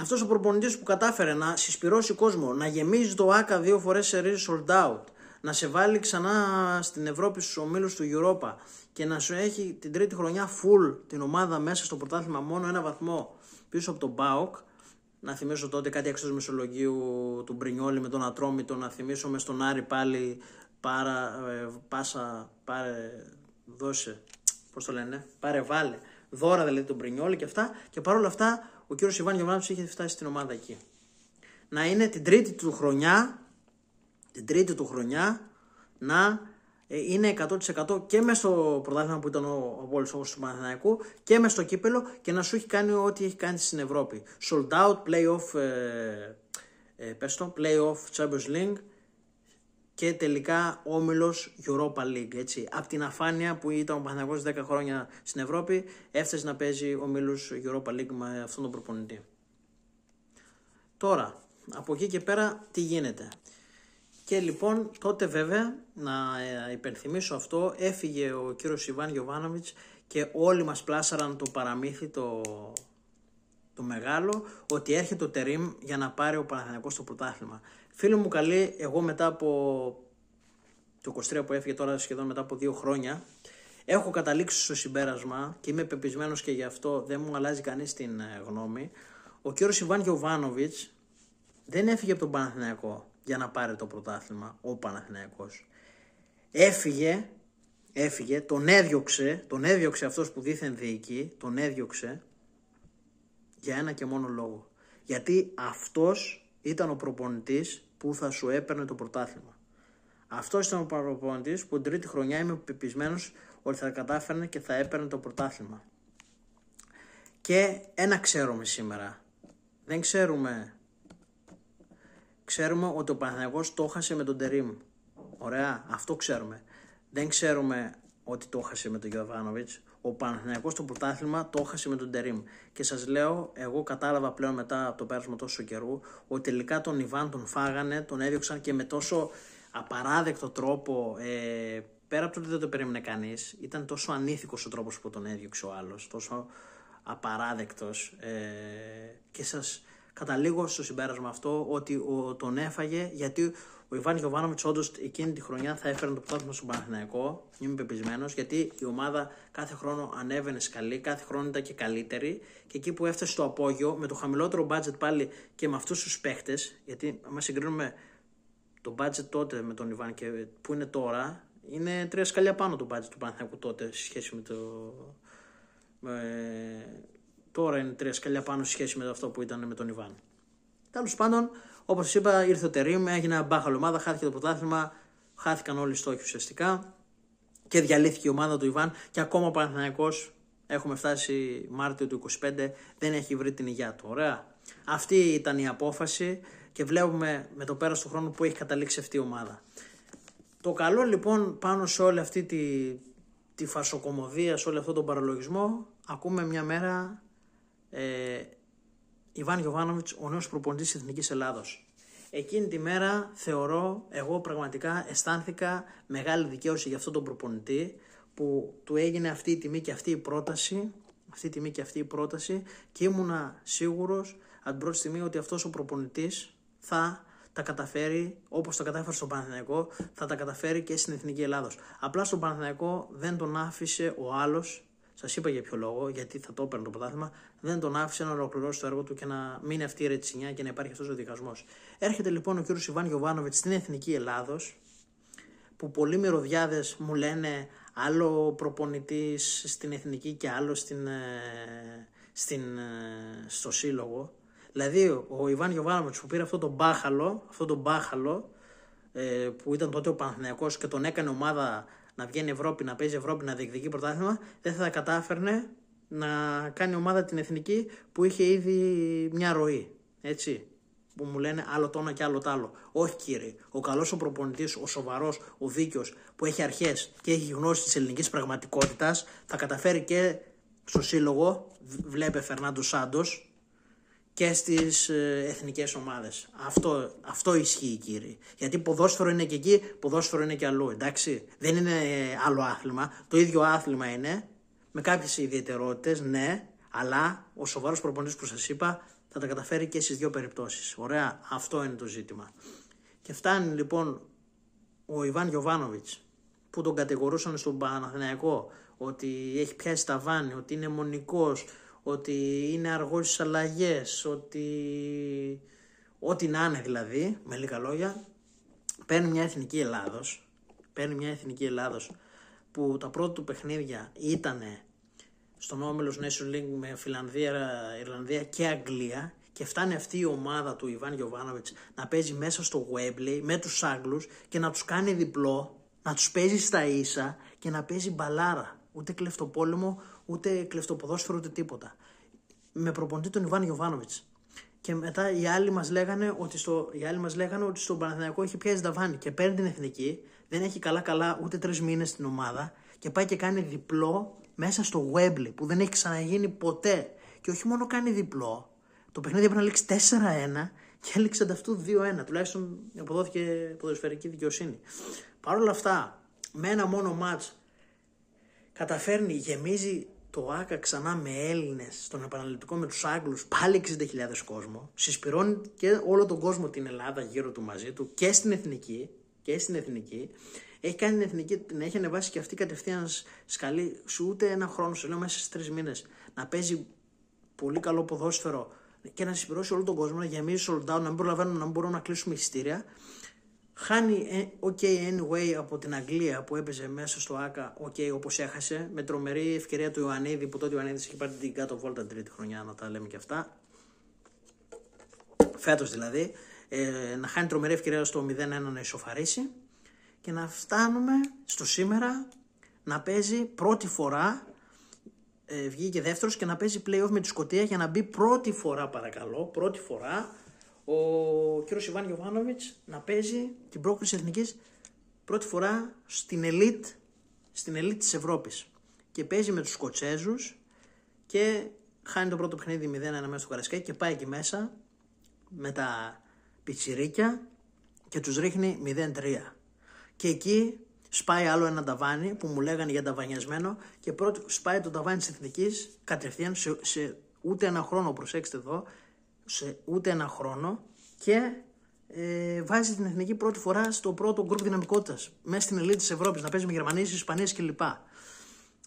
αυτός ο προπονητής που κατάφερε να συσπυρώσει κόσμο, να γεμίζει το ΆΚΑ 2 φορές σε ρίζες sold out, να σε βάλει ξανά στην Ευρώπη στους ομίλους του Europa και να σου έχει την τρίτη χρονιά full την ομάδα μέσα στο πρωτάθλημα, μόνο ένα βαθμό πίσω από τον ΠΑΟΚ. Να θυμίσω τότε κάτι εκτός Μεσολογγίου του Μπρινιόλι με τον Ατρόμητο, να θυμίσω μες στον Άρη πάλι πάρε βάλε, δώρα δηλαδή τον Μπρινιόλι και αυτά, και παρόλα αυτά ο κύριος Ιβάν Γιοβάνοβιτς είχε φτάσει στην ομάδα εκεί. Να είναι την τρίτη του χρονιά να είναι 100% και μες στο πρωτάθλημα που ήταν ο απόλυτος στόχος του Παναθηναϊκού και μες στο κύπελο, και να σου έχει κάνει ό,τι έχει κάνει στην Ευρώπη. Sold out, play-off Champions League και τελικά όμιλος Europa League. Έτσι. Από την αφάνεια που ήταν ο Παναθηναϊκός 10 χρόνια στην Ευρώπη, έφτασε να παίζει όμιλος Europa League με αυτόν τον προπονητή. Τώρα, από εκεί και πέρα τι γίνεται. Και λοιπόν τότε βέβαια, να υπενθυμίσω αυτό, έφυγε ο κύριος Ιβάν Γιοβάνοβιτς και όλοι μας πλάσαραν το παραμύθι το μεγάλο, ότι έρχεται ο Τερίμ για να πάρει ο Παναθηναϊκός το πρωτάθλημα. Φίλοι μου καλοί, εγώ μετά από το 23 που έφυγε, τώρα σχεδόν μετά από 2 χρόνια, έχω καταλήξει στο συμπέρασμα και είμαι πεπισμένος και γι' αυτό δεν μου αλλάζει κανείς την γνώμη. Ο κύριος Ιβάν Γιοβάνοβιτς δεν έφυγε από τον Παναθηναϊκό για να πάρει το πρωτάθλημα ο Παναθηναϊκός. Έφυγε έφυγε, τον έδιωξε αυτός που δήθεν διοικεί, τον έδιωξε για ένα και μόνο λόγο. Γιατί αυτός ήταν ο προπονητής που θα σου έπαιρνε το πρωτάθλημα. Αυτός ήταν ο προπονητής που την τρίτη χρονιά είμαι πεπισμένος ότι θα κατάφερνε και θα έπαιρνε το πρωτάθλημα. Και ένα ξέρουμε σήμερα. Δεν ξέρουμε. Ξέρουμε ότι ο Παναθηναϊκός το έχασε με τον Τερίμ. Ωραία, αυτό ξέρουμε. Δεν ξέρουμε ότι το έχασε με τον Γιοβάνοβιτς. Ο Παναθηναϊκός το πρωτάθλημα το έχασε με τον Τερίμ. Και σας λέω, εγώ κατάλαβα πλέον μετά από το πέρασμα τόσο καιρού, ότι τελικά τον Ιβάν τον φάγανε, τον έδιωξαν και με τόσο απαράδεκτο τρόπο. Πέρα από το ότι δεν το περίμενε κανείς, ήταν τόσο ανήθικος ο τρόπος που τον έδιωξε ο άλλος, τόσο απαράδεκτος. Και σας καταλήγω στο συμπέρασμα αυτό ότι τον έφαγε γιατί ο Ιβάν Γιοβάνοβιτς όντως εκείνη τη χρονιά θα έφερε το πρωτάθλημα στον Παναθηναϊκό. Είμαι πεπισμένος, γιατί η ομάδα κάθε χρόνο ανέβαινε σκαλή, κάθε χρόνο ήταν και καλύτερη. Και εκεί που έφτασε στο απόγειο, με το χαμηλότερο budget πάλι και με αυτούς τους παίχτες, γιατί άμα συγκρίνουμε το budget τότε με τον Ιβάν και που είναι τώρα, είναι 3 σκαλιά πάνω το budget του Παναθηναϊκού τότε σε σχέση με το. Τώρα είναι 3 σκαλιά πάνω σε σχέση με αυτό που ήταν με τον Ιβάν. Τέλος πάντων, όπως σας είπα, ήρθε ο Τερίμ, έγινε μπάχαλο ομάδα, χάθηκε το πρωτάθλημα, χάθηκαν όλοι οι στόχοι ουσιαστικά και διαλύθηκε η ομάδα του Ιβάν. Και ακόμα ο Παναθηναϊκός, έχουμε φτάσει Μάρτιο του 2025, δεν έχει βρει την υγεία του. Ωραία. Αυτή ήταν η απόφαση και βλέπουμε με το πέρας του χρόνου που έχει καταλήξει αυτή η ομάδα. Το καλό λοιπόν πάνω σε όλη αυτή τη φαρσοκομωδία, σε όλο αυτόν τον παραλογισμό, ακούμε μια μέρα Ιβάν Γιοβάνοβιτς, ο νέος προπονητής της Εθνικής Ελλάδος. Εκείνη τη μέρα θεωρώ, εγώ πραγματικά αισθάνθηκα μεγάλη δικαίωση για αυτόν τον προπονητή που του έγινε αυτή η τιμή και αυτή η πρόταση, και ήμουνα σίγουρος από την πρώτη στιγμή ότι αυτός ο προπονητής θα τα καταφέρει όπως τα κατάφερε στον Παναθηναϊκό, θα τα καταφέρει και στην Εθνική Ελλάδος. Απλά στον Παναθηναϊκό δεν τον άφησε ο άλλος. Σας είπα για ποιο λόγο, γιατί θα το έπαιρνε το πρωτάθλημα, δεν τον άφησε να ολοκληρώσει το έργο του και να μείνει αυτή η ρετσινιά και να υπάρχει αυτός ο διχασμός. Έρχεται λοιπόν ο κύριος Ιβάν Γιοβάνοβιτς στην Εθνική Ελλάδος, που πολλοί μυρωδιάδες μου λένε άλλο προπονητής στην Εθνική και άλλο στο Σύλλογο. Δηλαδή ο Ιβάν Γιοβάνοβιτς που πήρε αυτό το μπάχαλο που ήταν τότε ο Παναθηναϊκός και τον έκανε ομάδα να βγαίνει Ευρώπη, να παίζει Ευρώπη, να διεκδικεί πρωτάθλημα, δεν θα κατάφερνε να κάνει ομάδα την Εθνική που είχε ήδη μια ροή. Έτσι. Που μου λένε άλλο το ένα και άλλο το άλλο. Όχι κύριε. Ο καλός ο προπονητής, ο σοβαρός, ο δίκαιος, που έχει αρχές και έχει γνώση της ελληνικής πραγματικότητας, θα καταφέρει και στο Σύλλογο, βλέπε Φερνάντο Σάντος, και στις εθνικές ομάδες. Αυτό ισχύει κύριε. Γιατί ποδόσφαιρο είναι και εκεί, ποδόσφαιρο είναι και αλλού. Εντάξει. Δεν είναι άλλο άθλημα. Το ίδιο άθλημα είναι, με κάποιες ιδιαιτερότητες, ναι, αλλά ο σοβαρός προπονητής που σας είπα θα τα καταφέρει και στις δύο περιπτώσεις. Ωραία. Αυτό είναι το ζήτημα. Και φτάνει λοιπόν ο Ιβάν Γιοβάνοβιτς, που τον κατηγορούσαν στον Παναθηναϊκό ότι έχει πιάσει ταβάνι, ότι είναι μονικός, ότι είναι αργός στις αλλαγές, ό,τι να είναι δηλαδή, με λίγα λόγια, παίρνει μια Εθνική Ελλάδος που τα πρώτα του παιχνίδια ήταν στον όμιλο Nations League με Φιλανδία, Ιρλανδία και Αγγλία, και φτάνει αυτή η ομάδα του Ιβάν Γιοβάνοβιτς να παίζει μέσα στο Wembley με τους Άγγλους και να τους κάνει διπλό, να τους παίζει στα ίσα και να παίζει μπαλάρα. Ούτε κλεφτοπόλεμο, ούτε κλεφτοποδόσφαιρο, ούτε τίποτα. Με προπονητή τον Ιβάν Γιοβάνοβιτς. Και μετά οι άλλοι μας λέγανε ότι στον Παναθηναϊκό έχει πιάσει ταβάνι και παίρνει την Εθνική, δεν έχει καλά ούτε 3 μήνες στην ομάδα και πάει και κάνει διπλό μέσα στο Wembley που δεν έχει ξαναγίνει ποτέ. Και όχι μόνο κάνει διπλό, το παιχνίδι έπρεπε να λήξει 4-1 και έληξε ανταυτού 2-1. Τουλάχιστον αποδόθηκε ποδοσφαιρική δικαιοσύνη. Παρ' όλα αυτά, με ένα μόνο μάτς καταφέρνει, γεμίζει το ΆΚΑ ξανά με Έλληνες, στον επαναληπτικό με τους Άγγλους, πάλι 60.000 κόσμο. Συσπηρώνει και όλο τον κόσμο την Ελλάδα γύρω του μαζί του και στην Εθνική. Έχει κάνει την Εθνική, την έχει ανεβάσει και αυτή κατευθείαν σκαλή σου ούτε ένα χρόνο, σου λέω μέσα στις 3 μήνες. Να παίζει πολύ καλό ποδόσφαιρο και να συσπηρώσει όλο τον κόσμο, να γεμίσει sold out, να μην προλαβαίνουμε, να μην μπορούμε να κλείσουμε εισιτήρια. Χάνει anyway από την Αγγλία που έπαιζε μέσα στο ΆΚΑ, όπως έχασε, με τρομερή ευκαιρία του Ιωαννίδη, που τότε ο Ιωαννίδης είχε πάρει την κάτω βόλτα τρίτη χρονιά, να τα λέμε και αυτά. Φέτος δηλαδή. Να χάνει τρομερή ευκαιρία στο 0-1 να ισοφαρίσει και να φτάνουμε στο σήμερα να παίζει πρώτη φορά, βγήκε δεύτερος, και να παίζει play-off με τη Σκωτία για να μπει πρώτη φορά, παρακαλώ, πρώτη φορά ο κύριος Ιβάν Γιοβάνοβιτς να παίζει την πρόκριση εθνικής πρώτη φορά στην elite της Ευρώπης, και παίζει με τους Σκοτσέζους και χάνει το πρώτο παιχνίδι 0-1 μέσα στο Καραϊσκάκι και πάει εκεί μέσα με τα πιτσιρίκια και τους ρίχνει 0-3. Και εκεί σπάει άλλο ένα ταβάνι που μου λέγανε για ταβανιασμένο, και πρώτο σπάει το ταβάνι της εθνικής κατευθείαν σε ούτε ένα χρόνο, προσέξτε εδώ, σε ούτε ένα χρόνο, και βάζει την εθνική πρώτη φορά στο πρώτο γκρουπ δυναμικότητας μέσα στην ελίτ της Ευρώπης, να παίζει με Γερμανίες, Ισπανίες κλπ.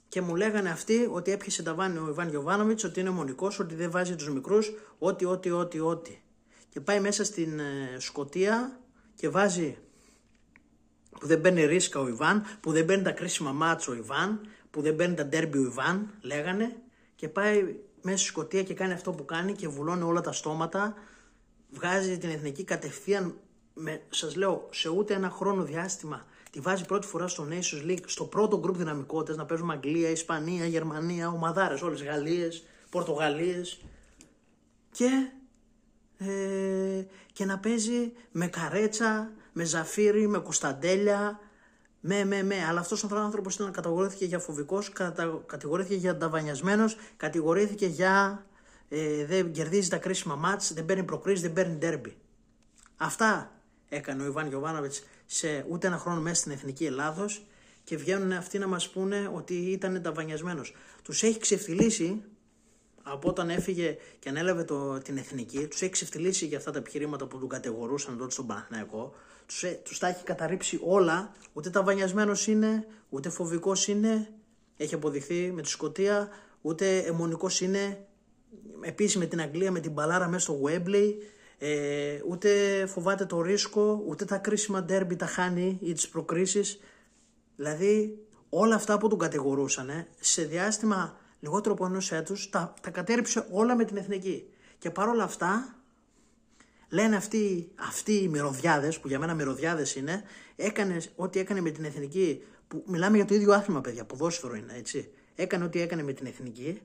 Και μου λέγανε αυτοί ότι έπιασε ταβάνι ο Ιβάν Γιοβάνοβιτς, ότι είναι μονικός, ότι δεν βάζει τους μικρούς, ό,τι. Και πάει μέσα στην Σκωτία και βάζει, που δεν παίρνει ρίσκα ο Ιβάν, που δεν παίρνει τα κρίσιμα μάτς ο Ιβάν, που δεν παίρνει τα ντέρμπι ο Ιβάν, λέγανε, και πάει μέσα στη Σκωτία και κάνει αυτό που κάνει και βουλώνει όλα τα στόματα, βγάζει την εθνική κατευθείαν, σας λέω, σε ούτε ένα χρόνο διάστημα, τη βάζει πρώτη φορά στο Nations League, στο πρώτο γκρουπ δυναμικότητας, να παίζουμε Αγγλία, Ισπανία, Γερμανία, ομαδάρες όλες, Γαλλίες, Πορτογαλίες, και να παίζει με Καρέτσα, με Ζαφύρι, με Κωνσταντέλια, αλλά αυτός ο άνθρωπος κατηγορήθηκε για φοβικός, κατηγορήθηκε για ταβανιασμένος, κατηγορήθηκε για δεν κερδίζει τα κρίσιμα μάτς, δεν παίρνει προκρίσεις, δεν παίρνει ντέρμπι. Αυτά έκανε ο Ιβάν Γιοβάνοβιτς σε ούτε ένα χρόνο μέσα στην εθνική Ελλάδος, και βγαίνουν αυτοί να μας πούνε ότι ήταν ταβανιασμένος. Τους έχει ξεφτυλίσει από όταν έφυγε και ανέλαβε την εθνική, τους έχει ξεφτυλίσει για αυτά τα επιχειρήματα που του κατηγορούσαν τότε στον Παναθηναϊκό. Τους τα έχει καταρρύψει όλα, ούτε ταβανιασμένος είναι, ούτε φοβικός είναι, έχει αποδειχθεί με τη Σκωτία, ούτε αιμονικός είναι, επίσης με την Αγγλία, με την μπαλάρα μέσα στο Wembley, ούτε φοβάται το ρίσκο, ούτε τα κρίσιμα ντέρμπι τα χάνει ή τις προκρίσεις. Δηλαδή όλα αυτά που τον κατηγορούσαν σε διάστημα λιγότερο από ενός έτους τα κατέριψε όλα με την εθνική. Και παρόλα αυτά λένε αυτοί οι μυρωδιάδες, που για μένα μυρωδιάδες είναι, έκανε ό,τι έκανε με την εθνική, που μιλάμε για το ίδιο άθλημα, παιδιά, ποδόσφαιρο είναι, έτσι. Έκανε ό,τι έκανε με την εθνική,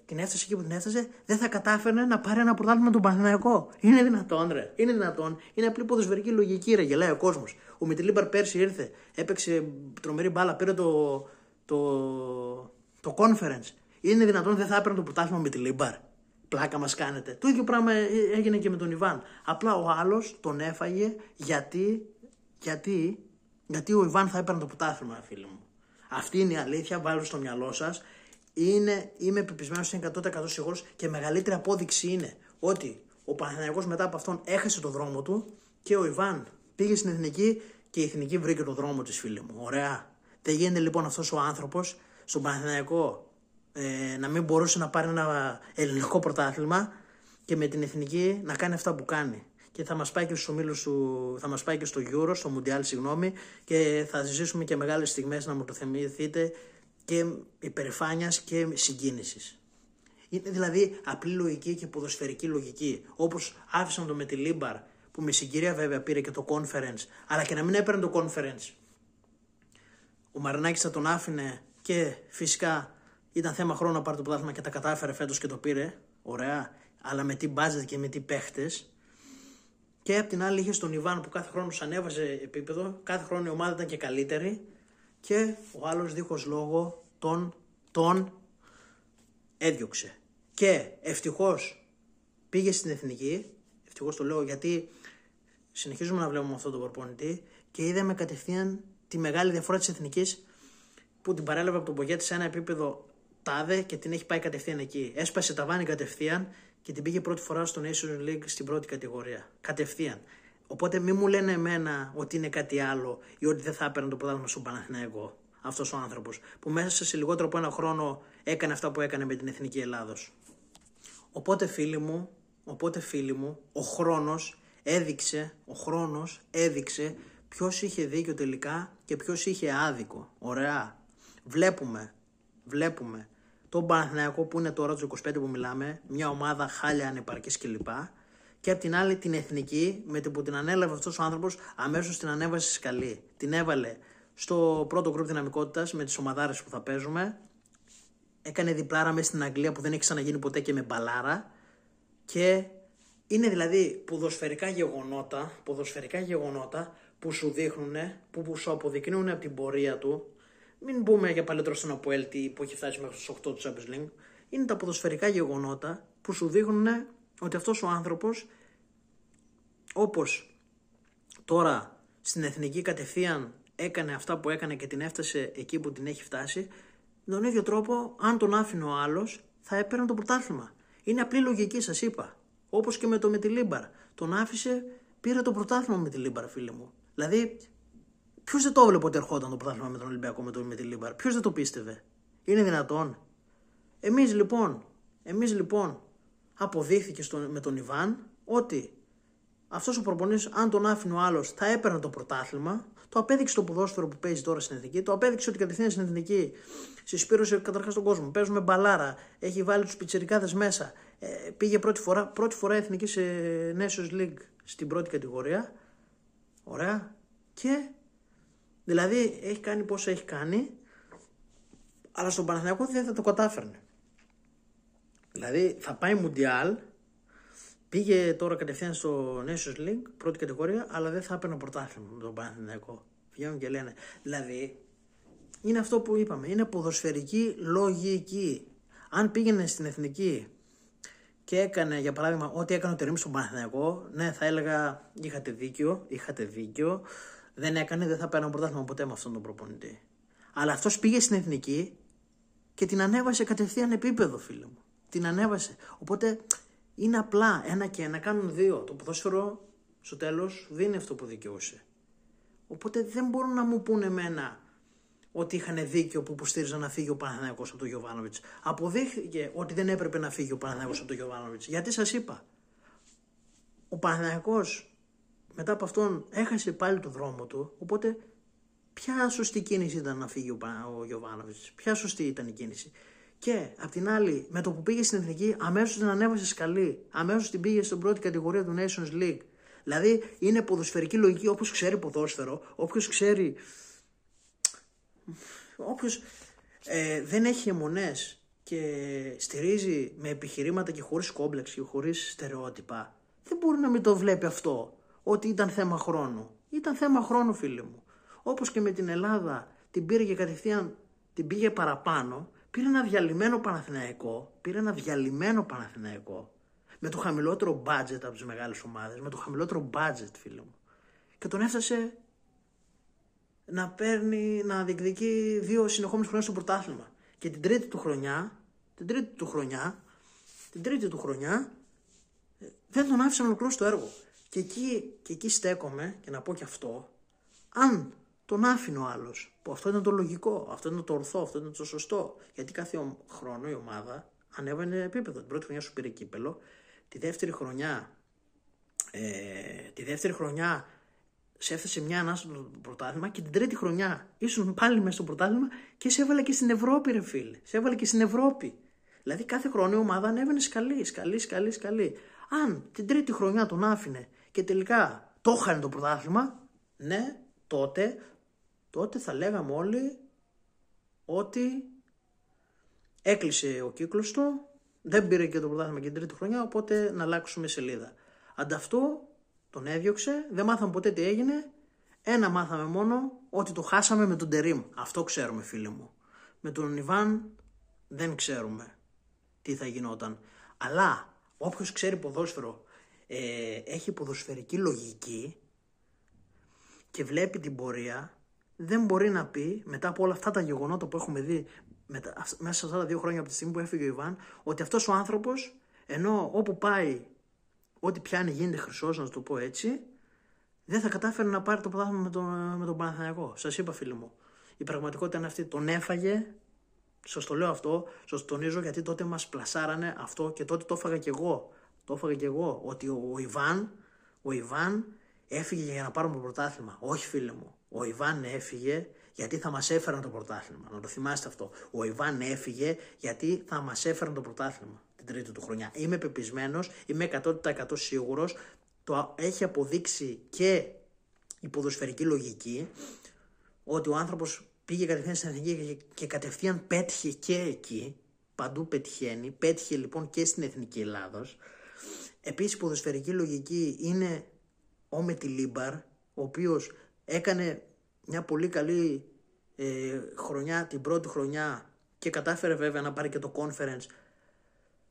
την έφτασε εκεί που την έφτασε, δεν θα κατάφερε να πάρει ένα πρωτάθλημα τον Παναθηναϊκό. Είναι δυνατόν, ρε. Είναι δυνατόν. Είναι απλή ποδοσφαιρική λογική, ρε. Γελάει ο κόσμος. Ο Μιτλίμπαρ πέρσι ήρθε, έπαιξε τρομερή μπάλα, πήρε το conference. Είναι δυνατόν δεν θα έπαιρνε το πρωτάθλημα με τη Λίμπαρ? Πλάκα μας κάνετε. Το ίδιο πράγμα έγινε και με τον Ιβάν. Απλά ο άλλος τον έφαγε γιατί ο Ιβάν θα έπαιρνε το πρωτάθλημα, φίλοι μου. Αυτή είναι η αλήθεια, βάλτε στο μυαλό σας. Είμαι πεπισμένος, είναι 100% σίγουρος, και μεγαλύτερη απόδειξη είναι ότι ο Παναθηναϊκός μετά από αυτόν έχασε το δρόμο του και ο Ιβάν πήγε στην εθνική και η εθνική βρήκε το δρόμο της, φίλοι μου. Ωραία. Δεν γίνεται λοιπόν αυτός ο άνθρωπος στον Παναθηναϊκό να μην μπορούσε να πάρει ένα ελληνικό πρωτάθλημα και με την εθνική να κάνει αυτά που κάνει. Και θα μας πάει και στους ομίλους θα μας πάει και στο Euro, στο Mundial, συγγνώμη, και θα ζήσουμε και μεγάλες στιγμές, να μου το θυμηθείτε, και υπερηφάνειας και συγκίνησης. Είναι δηλαδή απλή λογική και ποδοσφαιρική λογική. Όπως άφησαν το με τη Λίμπαρ, που με συγκυρία βέβαια πήρε και το conference, αλλά και να μην έπαιρνε το conference, ο Μαρινάκης θα τον άφηνε, και φυσικά ήταν θέμα χρόνου να πάρει το πρωτάθλημα και τα κατάφερε φέτος και το πήρε. Ωραία. Αλλά με τι budget και με τι παίχτες. Και απ' την άλλη είχε τον Ιβάν που κάθε χρόνο ανέβαζε επίπεδο, κάθε χρόνο η ομάδα ήταν και καλύτερη, και ο άλλος δίχως λόγο τον έδιωξε. Και ευτυχώς πήγε στην εθνική, ευτυχώς το λέω γιατί συνεχίζουμε να βλέπουμε αυτόν τον προπονητή, και είδαμε κατευθείαν τη μεγάλη διαφορά της εθνικής, που την παρέλαβε από τον Πογέτη σε ένα επίπεδο τάδε και την έχει πάει κατευθείαν εκεί. Έσπασε ταβάνι κατευθείαν και την πήγε πρώτη φορά στο Nations League στην πρώτη κατηγορία. Κατευθείαν. Οπότε μην μου λένε εμένα ότι είναι κάτι άλλο ή ότι δεν θα έπαιρνε το πρωτάθλημα στον Παναθηναϊκό αυτός ο άνθρωπος, που μέσα σε λιγότερο από ένα χρόνο έκανε αυτά που έκανε με την Εθνική Ελλάδος. Οπότε φίλοι μου, ο χρόνος ο χρόνος έδειξε ποιος είχε δίκιο τελικά και ποιος είχε άδικο. Ωραία. Βλέπουμε τον Παναθηναϊκό που είναι τώρα του 25 που μιλάμε, μια ομάδα χάλια ανεπαρκής κλπ. Και απ' την άλλη την Εθνική, με την που την ανέλαβε αυτός ο άνθρωπος, αμέσως την ανέβασε σκαλή. Την έβαλε στο πρώτο γκρουπ δυναμικότητας με τις ομαδάρες που θα παίζουμε. Έκανε διπλάρα μέσα στην Αγγλία που δεν έχει ξαναγίνει ποτέ και με μπαλάρα. Και είναι δηλαδή ποδοσφαιρικά γεγονότα που σου δείχνουν, που σου αποδεικνύουν από την πορεία του. Μην πούμε για παλαιότερο στον Αποέλ που έχει φτάσει μέχρι στους 8 του Champions League. Είναι τα ποδοσφαιρικά γεγονότα που σου δείχνουν ότι αυτός ο άνθρωπος, όπως τώρα στην Εθνική κατευθείαν έκανε αυτά που έκανε και την έφτασε εκεί που την έχει φτάσει, με τον ίδιο τρόπο, αν τον άφηνε ο άλλος, θα έπαιρνε το πρωτάθλημα. Είναι απλή λογική, σας είπα. Όπως και με τη Λίμπαρ. Τον άφησε, πήρε το πρωτάθλημα με τη Λίμπαρ, φίλε μου. Δηλαδή, ποιος δεν το έβλεπε ότι ερχόταν το πρωτάθλημα με τον Ολυμπιακό με τη Λίμπαρ? Ποιος δεν το πίστευε? Είναι δυνατόν? Εμείς λοιπόν αποδείχθηκε με τον Ιβάν ότι αυτός ο προπονητής, αν τον άφηνε ο άλλος, θα έπαιρνε το πρωτάθλημα. Το απέδειξε το ποδόσφαιρο που παίζει τώρα στην Εθνική. Το απέδειξε ότι κατευθείαν στην Εθνική συσπήρωσε καταρχάς τον κόσμο. Παίζουμε μπαλάρα. Έχει βάλει τους πιτσιρικάδες μέσα. Πήγε πρώτη φορά Εθνική σε Nations League στην πρώτη κατηγορία. Ωραία. Και δηλαδή έχει κάνει πόσα έχει κάνει, αλλά στον Παναθηναϊκό δεν θα το κατάφερνε. Δηλαδή θα πάει Μουντιάλ, πήγε τώρα κατευθείαν στο Nations League, πρώτη κατηγορία, αλλά δεν θα έπαιρνε πρωτάθλημα με τον Παναθηναϊκό. Βγαίνουν και λένε. Δηλαδή είναι αυτό που είπαμε, είναι ποδοσφαιρική λογική. Αν πήγαινε στην Εθνική και έκανε, για παράδειγμα, ό,τι έκανε ο Τερίμης στον Παναθηναϊκό, ναι, θα έλεγα είχατε δίκιο. Δεν έκανε, δεν θα παίρνω πρωτάθλημα ποτέ με αυτόν τον προπονητή. Αλλά αυτός πήγε στην Εθνική και την ανέβασε κατευθείαν επίπεδο, φίλε μου. Την ανέβασε. Οπότε είναι απλά 1 και 1 κάνουν 2. Το ποδόσφαιρο στο τέλος δίνει αυτό που δικαιούσε. Οπότε δεν μπορούν να μου πούνε εμένα ότι είχαν δίκιο που υποστήριζαν να φύγει ο Παναθηναϊκός από τον Γιοβάνοβιτς. Αποδείχθηκε ότι δεν έπρεπε να φύγει ο Παναθηναϊκός από τον Γιοβάνοβιτς. Γιατί σας είπα, ο Παναθηναϊκός μετά από αυτόν έχασε πάλι το δρόμο του, οπότε ποια σωστή κίνηση ήταν να φύγει ο Γιοβάνοβιτς? Ποια σωστή ήταν η κίνηση? Και απ' την άλλη, με το που πήγε στην Εθνική, αμέσως την ανέβασε σκαλή. Αμέσως την πήγε στην πρώτη κατηγορία του Nations League. Δηλαδή είναι ποδοσφαιρική λογική, όποιος ξέρει ποδόσφαιρο, όποιος δεν έχει αιμονές και στηρίζει με επιχειρήματα και χωρίς κόμπλεξ και χωρίς στερεότυπα, δεν μπορεί να μην το βλέπει αυτό, ότι ήταν θέμα χρόνου. Ήταν θέμα χρόνου, φίλε μου. Όπως και με την Ελλάδα, την πήρε και κατευθείαν την πήγε παραπάνω, πήρε ένα διαλυμένο Παναθηναϊκό, με το χαμηλότερο budget από τις μεγάλες ομάδες, με το χαμηλότερο budget, φίλε μου. Και τον έφτασε να διεκδικεί 2 συνεχόμενες χρονιές στο πρωτάθλημα. Και την τρίτη του χρονιά δεν τον άφησαν ολοκληρώσει το έργο. Και εκεί στέκομαι και να πω και αυτό, αν τον άφηνε ο άλλος, που αυτό ήταν το λογικό, αυτό ήταν το ορθό, αυτό ήταν το σωστό. Γιατί κάθε χρόνο η ομάδα ανέβαινε επίπεδο. Την πρώτη χρονιά σου πήρε κύπελο, τη δεύτερη χρονιά σε έφτασε μια ανάσα στο πρωτάθλημα και την τρίτη χρονιά ήσουν πάλι μέσα στο πρωτάθλημα και σε έβαλε και στην Ευρώπη, ρε φίλε. Σε έβαλε και στην Ευρώπη. Δηλαδή κάθε χρόνο η ομάδα ανέβαινε σκαλή. Αν την τρίτη χρονιά τον άφηνε και τελικά το έχανε το πρωτάθλημα, ναι, τότε θα λέγαμε όλοι ότι έκλεισε ο κύκλος του, δεν πήρε και το πρωτάθλημα και την τρίτη χρονιά, οπότε να αλλάξουμε σελίδα. Ανταυτού τον έδιωξε, δεν μάθαμε ποτέ τι έγινε. Ένα μάθαμε μόνο, ότι το χάσαμε με τον Τερίμ. Αυτό ξέρουμε, φίλε μου. Με τον Ιβάν δεν ξέρουμε τι θα γινόταν. Αλλά όποιος ξέρει ποδόσφαιρο, έχει ποδοσφαιρική λογική και βλέπει την πορεία, δεν μπορεί να πει μετά από όλα αυτά τα γεγονότα που έχουμε δει μέσα σε αυτά τα 2 χρόνια από τη στιγμή που έφυγε ο Ιβάν, ότι αυτός ο άνθρωπος, ενώ όπου πάει, ό,τι πιάνει γίνεται χρυσός, να το πω έτσι, δεν θα κατάφερε να πάρει το πρωτάθλημα με τον Παναθηναϊκό. Σας είπα, φίλοι μου, η πραγματικότητα είναι αυτή. Τον έφαγε, σας το λέω αυτό, σας το τονίζω, γιατί τότε μας πλασάρανε αυτό και τότε το έφαγα κι εγώ. Ότι ο ο Ιβάν έφυγε για να πάρουμε το πρωτάθλημα. Όχι, φίλε μου. Ο Ιβάν έφυγε γιατί θα μας έφεραν το πρωτάθλημα. Να το θυμάστε αυτό. Ο Ιβάν έφυγε γιατί θα μας έφεραν το πρωτάθλημα την τρίτη του χρονιά. Είμαι πεπισμένος, είμαι 100% σίγουρος. Το έχει αποδείξει και η ποδοσφαιρική λογική ότι ο άνθρωπος πήγε κατευθείαν στην εθνική και κατευθείαν πέτυχε και εκεί. Παντού πετυχαίνει. Πέτυχε λοιπόν και στην εθνική Ελλάδος. Επίσης η ποδοσφαιρική λογική είναι ο Μετιλίμπαρ, ο οποίος έκανε μια πολύ καλή χρονιά την πρώτη χρονιά και κατάφερε βέβαια να πάρει και το conference,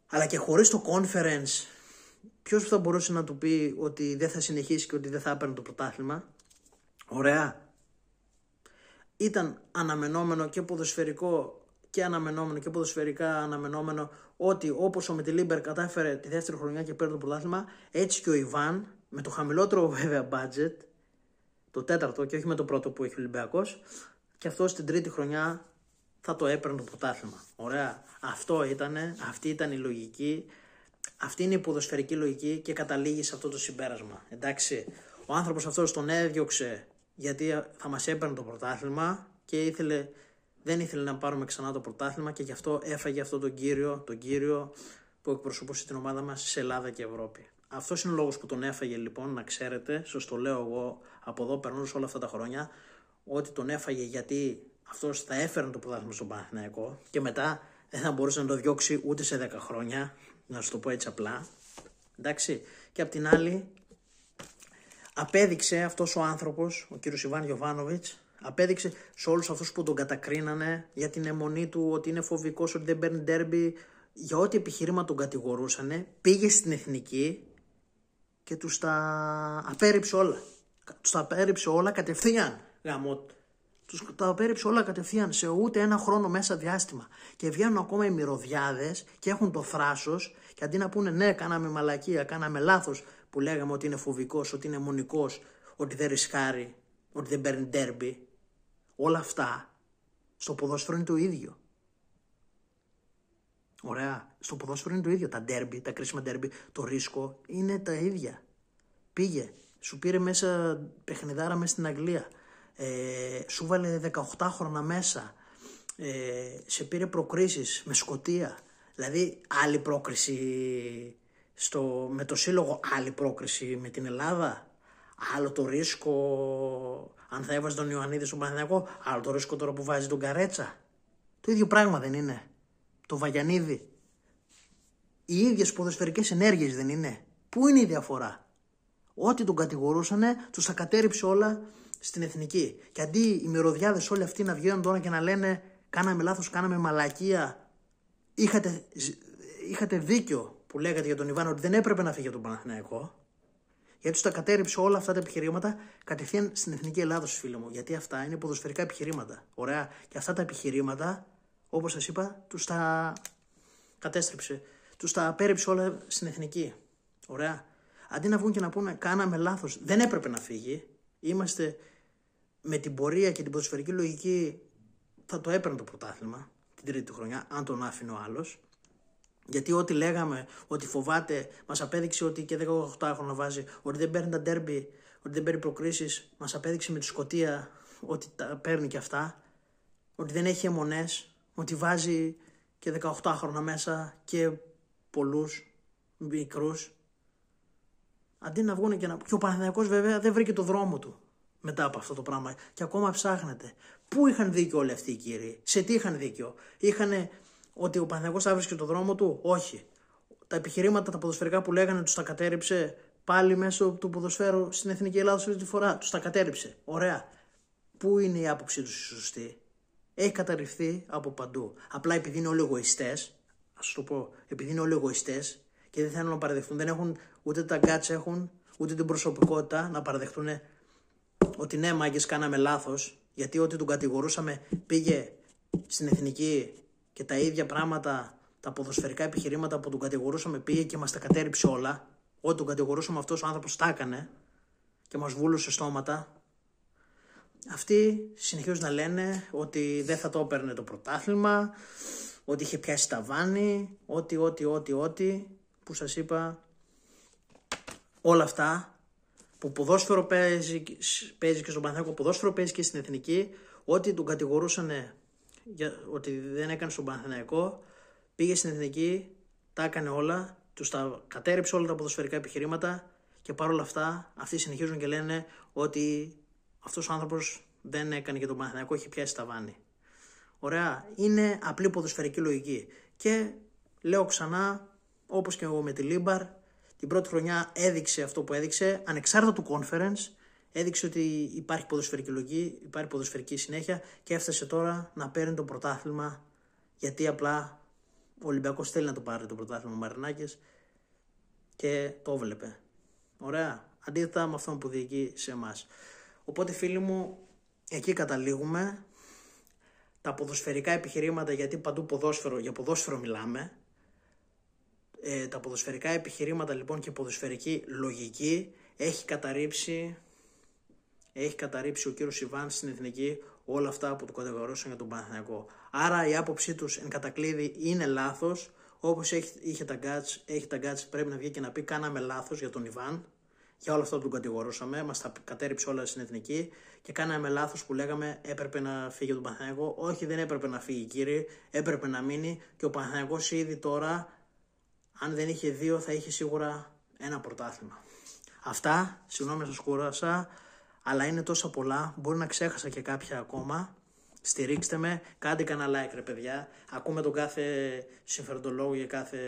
αλλά και χωρίς το conference ποιος θα μπορούσε να του πει ότι δεν θα συνεχίσει και ότι δεν θα έπαιρνε το πρωτάθλημα? Ωραία. Ήταν αναμενόμενο και ποδοσφαιρικό και αναμενόμενο και ποδοσφαιρικά αναμενόμενο ότι όπως ο Μετιλίμπερ κατάφερε τη δεύτερη χρονιά και παίρνει το πρωτάθλημα, έτσι και ο Ιβάν με το χαμηλότερο βέβαια budget, το τέταρτο και όχι με το πρώτο που έχει ο Ολυμπιακός, και αυτό στην τρίτη χρονιά θα το έπαιρνε το πρωτάθλημα. Ωραία. Αυτή ήταν η λογική, αυτή είναι η ποδοσφαιρική λογική και καταλήγει σε αυτό το συμπέρασμα. Εντάξει, ο άνθρωπος αυτός τον έδιωξε γιατί θα μας έπαιρνε το πρωτάθλημα και δεν ήθελε να πάρουμε ξανά το πρωτάθλημα και γι' αυτό έφαγε αυτό τον κύριο που εκπροσωπούσε την ομάδα μας σε Ελλάδα και Ευρώπη. Αυτός είναι ο λόγος που τον έφαγε λοιπόν, να ξέρετε, σας το λέω εγώ από εδώ περνούσα όλα αυτά τα χρόνια, ότι τον έφαγε γιατί αυτός θα έφερνε το πρωτάθλημα στον Παναθηναϊκό και μετά δεν θα μπορούσε να το διώξει ούτε σε 10 χρόνια, να σου το πω έτσι απλά. Εντάξει, και απ' την άλλη απέδειξε αυτός ο άνθρωπος, ο κύριος Ιβάν Γιοβάνοβιτς, απέδειξε σε όλους αυτούς που τον κατακρίνανε για την αιμονή του, ότι είναι φοβικός, ότι δεν παίρνει ντέρμπι, για ό,τι επιχειρήμα τον κατηγορούσανε, πήγε στην εθνική και τους τα απέρριψε όλα. Τους τα απέρριψε όλα κατευθείαν. Τους τα απέρριψε όλα κατευθείαν σε ούτε ένα χρόνο μέσα διάστημα. Και βγαίνουν ακόμα οι μυρωδιάδες και έχουν το θράσος και αντί να πούνε ναι, κάναμε μαλακία, κάναμε λάθος που λέγαμε ότι είναι φοβικός, ότι είναι αιμονικός, ότι δεν ρισκάρει, ότι δεν παίρνει ντέρμπι. Όλα αυτά στο ποδόσφαιρο είναι το ίδιο. Ωραία. Στο ποδόσφαιρο είναι το ίδιο. Τα ντέρμπι, τα κρίσιμα ντέρμπι, το ρίσκο είναι τα ίδια. Πήγε, σου πήρε μέσα παιχνιδάρα μέσα στην Αγγλία, σου βάλε 18 χρόνια μέσα, σε πήρε προκρίσεις με Σκωτία. Δηλαδή άλλη πρόκριση με το σύλλογο, άλλη πρόκριση με την Ελλάδα. Άλλο το ρίσκο αν θα έβαζε τον Ιωαννίδη στον Παναθηναϊκό, άλλο το ρίσκο τώρα που βάζει τον Καρέτσα. Το ίδιο πράγμα δεν είναι? Το Βαγιανίδη. Οι ίδιες ποδοσφαιρικές ενέργειες δεν είναι? Πού είναι η διαφορά? Ό,τι τον κατηγορούσανε, τους τα κατέριψε όλα στην εθνική. Και αντί οι μυρωδιάδες όλοι αυτοί να βγαίνουν τώρα και να λένε κάναμε λάθος, κάναμε μαλακία, είχατε δίκιο που λέγατε για τον Ιβάν ότι δεν έπρεπε να φύγει από τον Παναθηναϊκό, γιατί τους τα κατέριψε όλα αυτά τα επιχειρήματα κατευθείαν στην εθνική Ελλάδος, φίλε μου. Γιατί αυτά είναι ποδοσφαιρικά επιχειρήματα. Ωραία. Και αυτά τα επιχειρήματα, όπως σας είπα, τους τα κατέστρεψε. Τους τα απέρριψε όλα στην εθνική. Ωραία. Αντί να βγουν και να πούνε κάναμε λάθος, δεν έπρεπε να φύγει. Είμαστε με την πορεία και την ποδοσφαιρική λογική, θα το έπαιρνε το πρωτάθλημα την τρίτη χρονιά, αν τον άφηνε ο άλλος. Γιατί ό,τι λέγαμε, ότι φοβάται, μας απέδειξε ότι και 18 χρόνια βάζει, ότι δεν παίρνει τα ντέρμπι, ότι δεν παίρνει προκρίσεις, μας απέδειξε με τη Σκωτία ότι τα παίρνει και αυτά, ότι δεν έχει αιμονές, ότι βάζει και 18 χρόνια μέσα και πολλούς μικρούς. Αντί να βγουν και να... Και ο Παναθηναϊκός βέβαια δεν βρήκε το δρόμο του μετά από αυτό το πράγμα και ακόμα ψάχνεται. Πού είχαν δίκιο όλοι αυτοί οι κύριοι? Σε τι είχαν δίκιο? Είχανε ότι ο Παναθηναϊκός θα βρίσκε το δρόμο του? Όχι. Τα επιχειρήματα, τα ποδοσφαιρικά που λέγανε τους τα κατέριψε πάλι μέσω του ποδοσφαίρου στην Εθνική Ελλάδα αυτή τη φορά. Τους τα κατέριψε. Ωραία. Πού είναι η άποψή τους η σωστή? Έχει καταρριφθεί από παντού. Απλά επειδή είναι όλοι εγωιστές, ας το πω, επειδή είναι όλοι εγωιστές και δεν θέλουν να παραδεχτούν, δεν έχουν ούτε τα guts έχουν, ούτε την προσωπικότητα να παραδεχτούν ότι ναι, μάγκες, κάναμε λάθος, γιατί ό,τι τον κατηγορούσαμε πήγε στην εθνική και τα ίδια πράγματα, τα ποδοσφαιρικά επιχειρήματα που τον κατηγορούσαμε πήγε και μας τα κατέριψε όλα. Ό,τι τον κατηγορούσαμε αυτός ο άνθρωπος τα έκανε και μας βούλωσε στόματα. Αυτοί συνεχίζουν να λένε ότι δεν θα το έπαιρνε το πρωτάθλημα, ότι είχε πιάσει ταβάνι, ό,τι που σας είπα, όλα αυτά που ποδόσφαιρο παίζει και στον Παναθηναϊκό, ποδόσφαιρο παίζει και στην Εθνική, ότι τον κατηγορούσαν ότι δεν έκανε στον Παναθηναϊκό, πήγε στην Εθνική, τα έκανε όλα, τους τα κατέριψε όλα τα ποδοσφαιρικά επιχειρήματα και παρόλα αυτά αυτοί συνεχίζουν και λένε ότι αυτός ο άνθρωπος δεν έκανε και τον Παναθηναϊκό, έχει πιάσει ταβάνι. Ωραία, είναι απλή ποδοσφαιρική λογική. Και λέω ξανά, όπως και εγώ με τη Λίμπαρ, την πρώτη χρονιά έδειξε αυτό που έδειξε, ανεξάρτητα του conference, έδειξε ότι υπάρχει ποδοσφαιρική λογική, υπάρχει ποδοσφαιρική συνέχεια και έφτασε τώρα να παίρνει το πρωτάθλημα, γιατί απλά ο Ολυμπιακός θέλει να το πάρει το πρωτάθλημα ο Μαρινάκης και το έβλεπε. Ωραία, αντίθετα με αυτό που διοικεί σε εμάς. Οπότε φίλοι μου, εκεί καταλήγουμε. Τα ποδοσφαιρικά επιχειρήματα, γιατί παντού ποδόσφαιρο, για ποδόσφαιρο μιλάμε. Τα ποδοσφαιρικά επιχειρήματα λοιπόν και η ποδοσφαιρική λογική έχει καταρρύψει ο κύριος Ιβάν στην Εθνική όλα αυτά που του κατηγορούσαν για τον Παναθηναϊκό. Άρα η άποψή τους εν κατακλείδη είναι λάθος. Όπως έχει τα γκάτς, πρέπει να βγει και να πει κάναμε λάθος για τον Ιβάν. Για όλα αυτά που τον κατηγορούσαμε, μας τα κατέριψε όλα στην Εθνική και κάναμε λάθος που λέγαμε έπρεπε να φύγει τον Παναθηναϊκό. Όχι, δεν έπρεπε να φύγει, κύριε, έπρεπε να μείνει και ο Παναθηναϊκός ήδη τώρα, αν δεν είχε 2, θα είχε σίγουρα 1 πρωτάθλημα. Αυτά, συγγνώμη σας κούρασα, αλλά είναι τόσα πολλά, μπορεί να ξέχασα και κάποια ακόμα. Στηρίξτε με, κάντε κανένα like ρε παιδιά, ακούμε τον κάθε συμφεροντολόγο για κάθε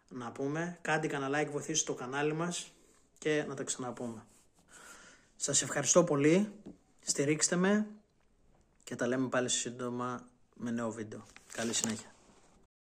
να πούμε. Κάντε κανένα like, βοηθήστε το κανάλι μας και να τα ξαναπούμε. Σας ευχαριστώ πολύ, στηρίξτε με και τα λέμε πάλι σύντομα με νέο βίντεο. Καλή συνέχεια.